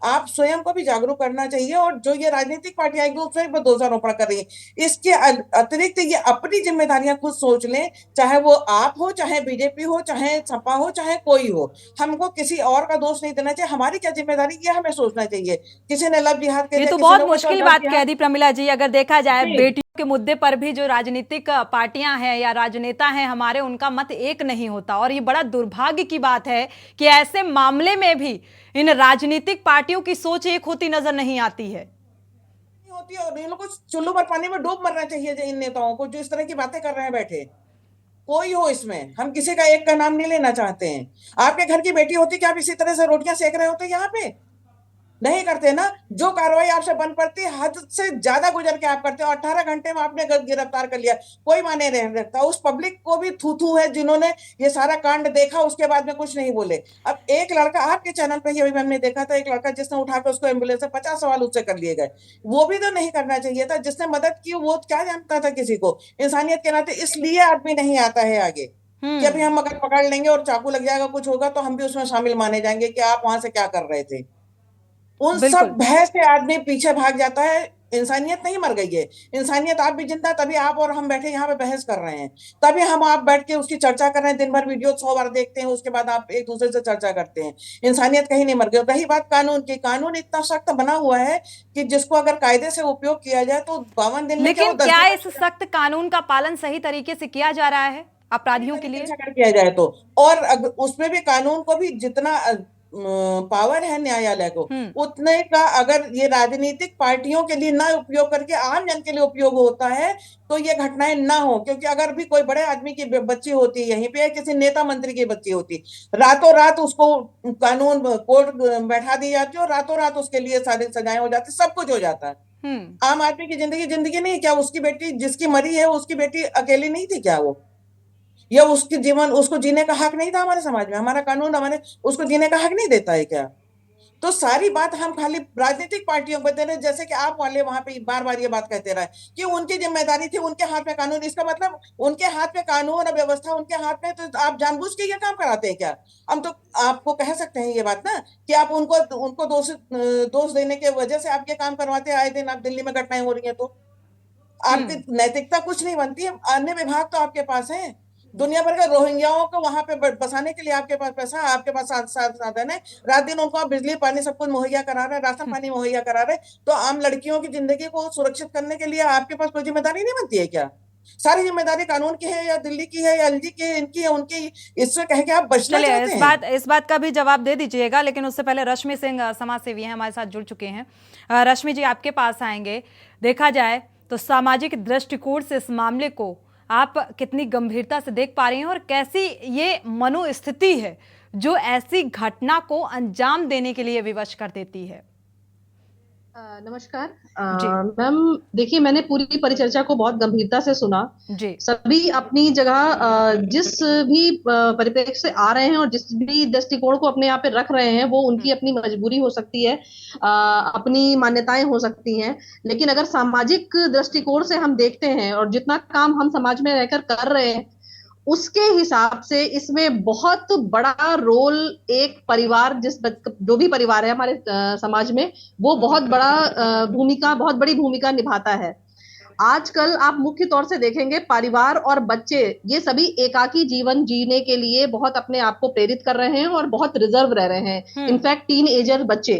आप स्वयं को भी जागरूक करना चाहिए। और जो ये राजनीतिक पार्टियां एक दूसरे पर दोषारोपण कर रही है, इसके अतिरिक्त ये अपनी जिम्मेदारियां खुद सोच लें, चाहे वो आप हो, चाहे बीजेपी हो, चाहे सपा हो, चाहे कोई हो। हमको किसी और का दोष नहीं देना चाहिए। हमारी क्या जिम्मेदारी, ये हमें सोचना चाहिए। किसी ने लव जिहाद के, ये तो बहुत मुश्किल बात कह दी प्रमिला जी। अगर देखा जाए बेटी के मुद्दे पर भी जो राजनीतिक पार्टियां हैं या राजनेता हैं हमारे, उनका मत एक नहीं होता। और ये बड़ा दुर्भाग्य की बात है कि ऐसे मामले में भी इन राजनीतिक पार्टियों की सोच एक होती नजर नहीं आती है। होती है और इन लोगों को चुल्लू पर पानी में डूब मरना चाहिए इन नेताओं को जो इस तरह की बातें कर रहे हैं बैठे। कोई हो इसमें, हम किसी का एक का नाम नहीं लेना चाहते हैं। आपके घर की बेटी होती कि आप इसी तरह से रोटियां सेक रहे होते यहाँ पे? नहीं करते ना। जो कार्रवाई आपसे बन पड़ती हद से ज्यादा गुजर के आप करते हो। 18 घंटे में आपने गिरफ्तार कर लिया, कोई माने नहीं रखता। उस पब्लिक को भी थू है जिन्होंने ये सारा कांड देखा, उसके बाद में कुछ नहीं बोले। अब एक लड़का आपके चैनल पे ही अभी हमने देखा था, एक लड़का जिसने उठा के उसको एम्बुलेंस से 50 सवाल उससे कर लिए गए। वो भी तो नहीं करना चाहिए था। जिसने मदद की वो क्या जानता था किसी को, इंसानियत के नाते। इसलिए आदमी नहीं आता है आगे कि अभी हम अगर पकड़ लेंगे और चाकू लग जाएगा, कुछ होगा तो हम भी उसमें शामिल माने जाएंगे कि आप वहां से क्या कर रहे थे। उन सब भय से आदमी पीछे भाग जाता है। इंसानियत नहीं मर गई है, इंसानियत आप भी जिंदा, तभी आप और हम बैठे यहाँ पे बहस कर रहे हैं, तभी हम आप बैठ के उसकी चर्चा कर रहे हैं। दिन भर वीडियो 100 बार देखते हैं, उसके बाद आप एक दूसरे से चर्चा करते हैं। इंसानियत कहीं नहीं मर गई। रही बात कानून की, कानून इतना सख्त बना हुआ है कि जिसको अगर कायदे से उपयोग किया जाए तो 52 दिन में, लेकिन क्या इस सख्त कानून का पालन सही तरीके से किया जा रहा है अपराधियों के लिए? किया जाए तो, और उसमें भी कानून को भी जितना पावर है न्यायालय को, उतने का अगर ये राजनीतिक पार्टियों के लिए ना उपयोग करके आम जन के लिए उपयोग होता है तो ये घटनाएं ना हो। क्योंकि अगर भी कोई बड़े आदमी की बच्ची होती यहीं पे, किसी नेता मंत्री की बच्ची होती, रातों रात उसको कानून कोर्ट बैठा दी जाती है और रातों रात उसके लिए सारी सजाएं हो जाती, सब कुछ हो जाता है। आम आदमी की जिंदगी नहीं क्या? उसकी बेटी जिसकी मरी है उसकी बेटी अकेली नहीं थी क्या? वो या उसकी जीवन, उसको जीने का हक नहीं था हमारे समाज में? हमारा कानून हमारे उसको जीने का हक नहीं देता है क्या? तो सारी बात हम खाली राजनीतिक पार्टियों को दे रहे, जैसे कि आप वाले वहां पे बार बार ये बात कहते रहे कि उनकी जिम्मेदारी थी, उनके हाथ में कानून। इसका मतलब उनके हाथ में कानून और व्यवस्था उनके हाथ में, तो आप जानबूझ के ये काम कराते हैं क्या? हम तो आपको कह सकते हैं ये बात ना कि आप उनको दोष देने के वजह से आप ये काम करवाते हैं। आए दिन आप दिल्ली में घटनाएं हो रही है तो आपकी नैतिकता कुछ नहीं बनती है। अन्य विभाग तो आपके पास है, दुनिया भर के रोहिंग्याओं को वहां पे बसाने के लिए आपके पास पैसा, आपके पास साधन है। रात दिन उनको बिजली पानी सब कुछ मुहैया करा रहे, राशन पानी मुहैया करा रहे। तो आम लड़कियों की जिंदगी को सुरक्षित करने के लिए आपके पास कोई जिम्मेदारी नहीं बनती है क्या? सारी जिम्मेदारी कानून की है या दिल्ली की है या एलजी की है, इनकी है उनकी? इससे कह के आप बचना चाहते हैं? इस बात का भी जवाब दे दीजिएगा, लेकिन उससे पहले रश्मि सिंह समाज सेवी हैं, हमारे साथ जुड़ चुके हैं। रश्मि जी, आपके पास आएंगे। देखा जाए तो सामाजिक दृष्टिकोण से इस मामले को आप कितनी गंभीरता से देख पा रही हैं और कैसी ये मनोस्थिति है जो ऐसी घटना को अंजाम देने के लिए विवश कर देती है? नमस्कार मैम, देखिए मैंने पूरी परिचर्चा को बहुत गंभीरता से सुना जी। सभी अपनी जगह जिस भी परिप्रेक्ष्य से आ रहे हैं और जिस भी दृष्टिकोण को अपने यहाँ पे रख रहे हैं, वो उनकी अपनी मजबूरी हो सकती है, अपनी मान्यताएं हो सकती हैं। लेकिन अगर सामाजिक दृष्टिकोण से हम देखते हैं और जितना काम हम समाज में रहकर कर रहे हैं, उसके हिसाब से इसमें बहुत बड़ा रोल एक परिवार, जो भी परिवार है हमारे समाज में, वो बहुत बड़ी भूमिका निभाता है। आजकल आप मुख्य तौर से देखेंगे परिवार और बच्चे ये सभी एकाकी जीवन जीने के लिए बहुत अपने आप को प्रेरित कर रहे हैं और बहुत रिजर्व रह रहे हैं। इनफैक्ट टीनएजर बच्चे,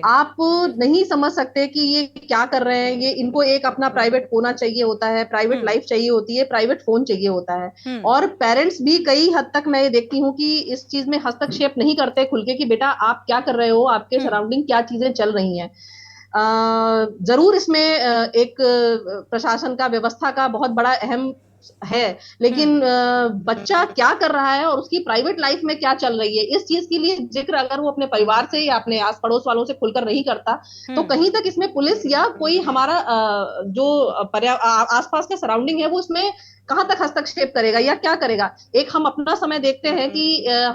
आप नहीं समझ सकते कि ये क्या कर रहे हैं। ये इनको एक अपना प्राइवेट कोना चाहिए होता है, प्राइवेट लाइफ चाहिए होती है, प्राइवेट फोन चाहिए होता है। और पेरेंट्स भी कई हद तक मैं ये देखती हूँ कि इस चीज में हस्तक्षेप नहीं करते खुल के कि बेटा आप क्या कर रहे हो, आपके सराउंडिंग क्या चीजें चल रही हैं। जरूर इसमें एक प्रशासन का, व्यवस्था का बहुत बड़ा अहम है, लेकिन बच्चा क्या कर रहा है और उसकी प्राइवेट लाइफ में क्या चल रही है, इस चीज के लिए जिक्र अगर वो अपने परिवार से या अपने आस पड़ोस वालों से खुलकर नहीं करता, तो कहीं तक इसमें पुलिस या कोई हमारा जो आसपास का सराउंडिंग है वो इसमें कहां तक हस्तक्षेप करेगा या क्या करेगा। एक हम अपना समय देखते हैं कि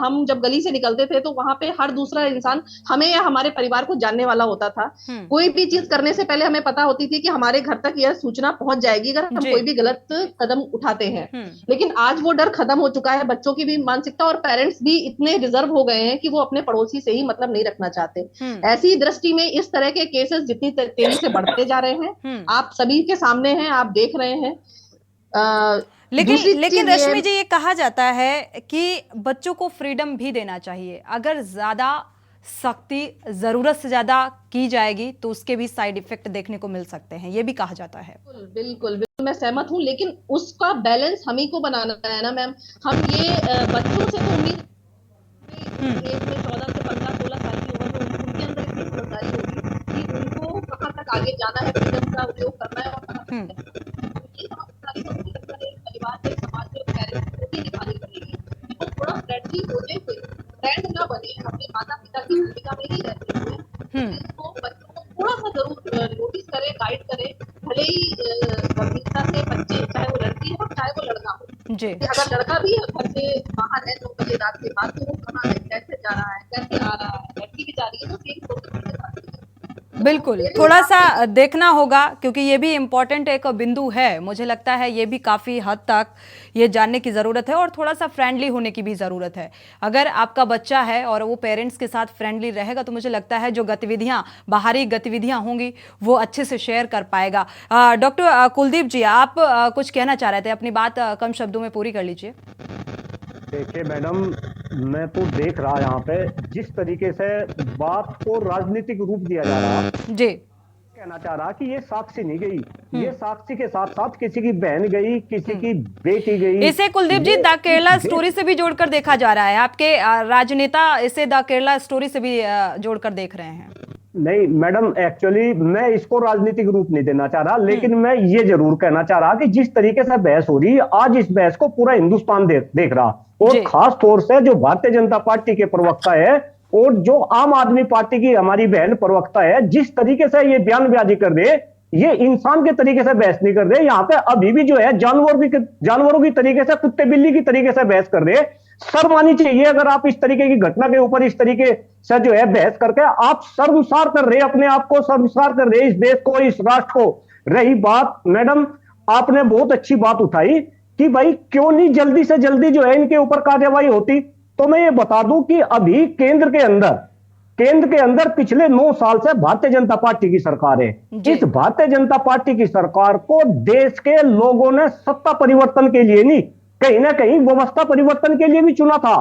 हम जब गली से निकलते थे तो वहां पे हर दूसरा इंसान हमें या हमारे परिवार को जानने वाला होता था। कोई भी चीज करने से पहले हमें पता होती थी कि हमारे घर तक यह सूचना पहुंच जाएगी अगर हम कोई भी गलत कदम उठाते हैं। लेकिन आज वो डर खत्म हो चुका है। बच्चों की भी मानसिकता और पेरेंट्स भी इतने रिजर्व हो गए हैं कि वो अपने पड़ोसी से ही मतलब नहीं रखना चाहते। ऐसी दृष्टि में इस तरह के केसेस जितनी तेजी से बढ़ते जा रहे हैं, आप सभी के सामने हैं, आप देख रहे हैं। लेकिन रश्मि जी, ये कहा जाता है कि बच्चों को फ्रीडम भी देना चाहिए। अगर ज्यादा सख्ती जरूरत से ज्यादा की जाएगी तो उसके भी साइड इफेक्ट देखने को मिल सकते हैं, ये भी कहा जाता है। बिल्कुल। मैं सहमत हूँ, लेकिन उसका बैलेंस हम ही को बनाना है ना मैम। हम ये बच्चों से तो उम्मीद 14 से 15, 16 साल की उम्र में उनके अंदर इतनी समझदारी होगी कि उनको कहाँ तक आगे जाना है, फ्रीडम का उपयोग करना है, और ये समझदारी तो मुझे लगता है परिवार में, समाज में, पेरेंट्स को भी दिखानी पड़ेगी। तो थोड़ा फ्रेंडली होते हुए, फ्रेंड ना बने, अपने माता पिता की भूमिका में ही रहते हुए तो बच्चों को थोड़ा सा जरूर नोटिस करें, गाइड करें। भले ही गंभीरता से बच्चे, चाहे वो लड़की हो चाहे वो लड़का हो, अगर लड़का भी घर से बाहर है 9 बजे रात के बाद, तो वो कहाँ है, कैसे जा रहा है, कैसे आ रहा है, लड़की भी जा रही है तो सेम प्रोसेस के साथ। बिल्कुल, थोड़ा सा देखना होगा, क्योंकि ये भी इम्पोर्टेंट एक बिंदु है। मुझे लगता है ये भी काफ़ी हद तक ये जानने की ज़रूरत है और थोड़ा सा फ्रेंडली होने की भी ज़रूरत है। अगर आपका बच्चा है और वो पेरेंट्स के साथ फ्रेंडली रहेगा तो मुझे लगता है जो गतिविधियाँ, बाहरी गतिविधियाँ होंगी वो अच्छे से शेयर कर पाएगा। डॉक्टर कुलदीप जी, आप कुछ कहना चाह रहे थे, अपनी बात कम शब्दों में पूरी कर लीजिए। देखिए मैडम, मैं तो देख रहा यहाँ पे जिस तरीके से बात को राजनीतिक रूप दिया जा रहा जी, कहना चाह रहा कि ये साक्षी नहीं गई, ये साक्षी के साथ साथ किसी की बहन गई, किसी की बेटी गई। इसे कुलदीप जी द केरला स्टोरी से भी जोड़कर देखा जा रहा है, आपके राजनेता इसे द केरला स्टोरी से भी जोड़कर देख रहे हैं। नहीं मैडम, एक्चुअली मैं इसको राजनीतिक रूप नहीं देना चाह रहा, लेकिन मैं ये जरूर कहना चाह रहा कि जिस तरीके से बहस हो रही है आज, इस बहस को पूरा हिंदुस्तान देख रहा, और खास तौर से जो भारतीय जनता पार्टी के प्रवक्ता है और जो आम आदमी पार्टी की हमारी बहन प्रवक्ता है, जिस तरीके से ये बयानबाजी कर रहे, ये इंसान के तरीके से बहस नहीं कर रहे। यहाँ पे अभी भी जो है जानवरों की तरीके से, कुत्ते बिल्ली की तरीके से बहस कर रहे। शर्म आनी चाहिए अगर आप इस तरीके की घटना के ऊपर इस तरीके से जो है बहस करके आप शर्मसार कर रहे, अपने आप को शर्मसार कर रहे, इस देश को, इस राष्ट्र को। रही बात मैडम, आपने बहुत अच्छी बात उठाई कि भाई क्यों नहीं जल्दी से जल्दी जो है इनके ऊपर कार्रवाई होती। तो मैं ये बता दूं कि अभी केंद्र के अंदर पिछले 9 साल से भारतीय जनता पार्टी की सरकार है। इस भारतीय जनता पार्टी की सरकार को देश के लोगों ने सत्ता परिवर्तन के लिए नहीं, कहीं ना कहीं व्यवस्था परिवर्तन के लिए भी चुना था।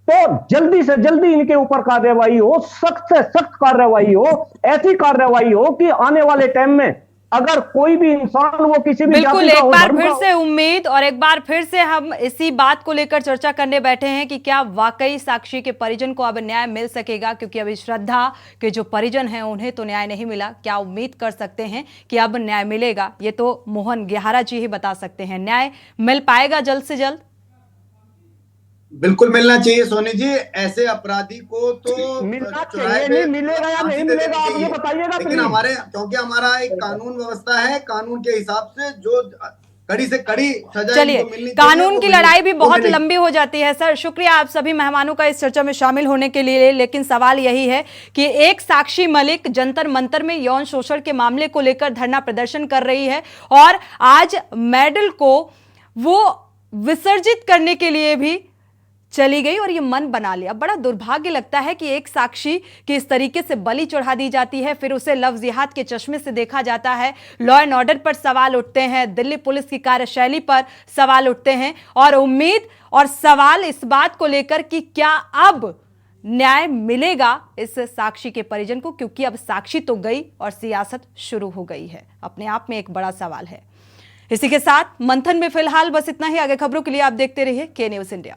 तो जल्दी से जल्दी इनके ऊपर कार्रवाई हो, सख्त से सख्त कार्रवाई हो, ऐसी कार्रवाई हो कि आने वाले टाइम में अगर कोई भी इंसान, वो किसी भी बिल्कुल, एक बार फिर से उम्मीद और एक बार फिर से हम इसी बात को लेकर चर्चा करने बैठे हैं कि क्या वाकई साक्षी के परिजन को अब न्याय मिल सकेगा, क्योंकि अभी श्रद्धा के जो परिजन हैं उन्हें तो न्याय नहीं मिला। क्या उम्मीद कर सकते हैं कि अब न्याय मिलेगा? ये तो मोहन गेहारा जी ही बता सकते हैं। न्याय मिल पाएगा जल्द से जल्द? बिल्कुल मिलना चाहिए सोनी जी, ऐसे अपराधी को तो मिलना चाहिए, नहीं मिलेगा या नहीं मिलेगा आप ये बताइएगा। लेकिन हमारे, क्योंकि हमारा एक कानून व्यवस्था है, कानून के हिसाब से जो कड़ी से कड़ी सजा चलिए, कानून की लड़ाई भी बहुत लंबी हो जाती है। सर, शुक्रिया आप सभी मेहमानों का इस चर्चा में शामिल होने के लिए। लेकिन सवाल यही है कि एक साक्षी मलिक जंतर मंतर में यौन शोषण के मामले को लेकर धरना प्रदर्शन कर रही है और आज मेडल को वो विसर्जित करने के लिए भी चली गई और ये मन बना लिया। बड़ा दुर्भाग्य लगता है कि एक साक्षी की इस तरीके से बलि चढ़ा दी जाती है, फिर उसे लव जिहाद के चश्मे से देखा जाता है। लॉ एंड ऑर्डर पर सवाल उठते हैं, दिल्ली पुलिस की कार्यशैली पर सवाल उठते हैं और उम्मीद और सवाल इस बात को लेकर कि क्या अब न्याय मिलेगा इस साक्षी के परिजन को, क्योंकि अब साक्षी तो गई और सियासत शुरू हो गई है। अपने आप में एक बड़ा सवाल है। इसी के साथ मंथन में फिलहाल बस इतना ही। आगे खबरों के लिए आप देखते रहिए के न्यूज़ इंडिया।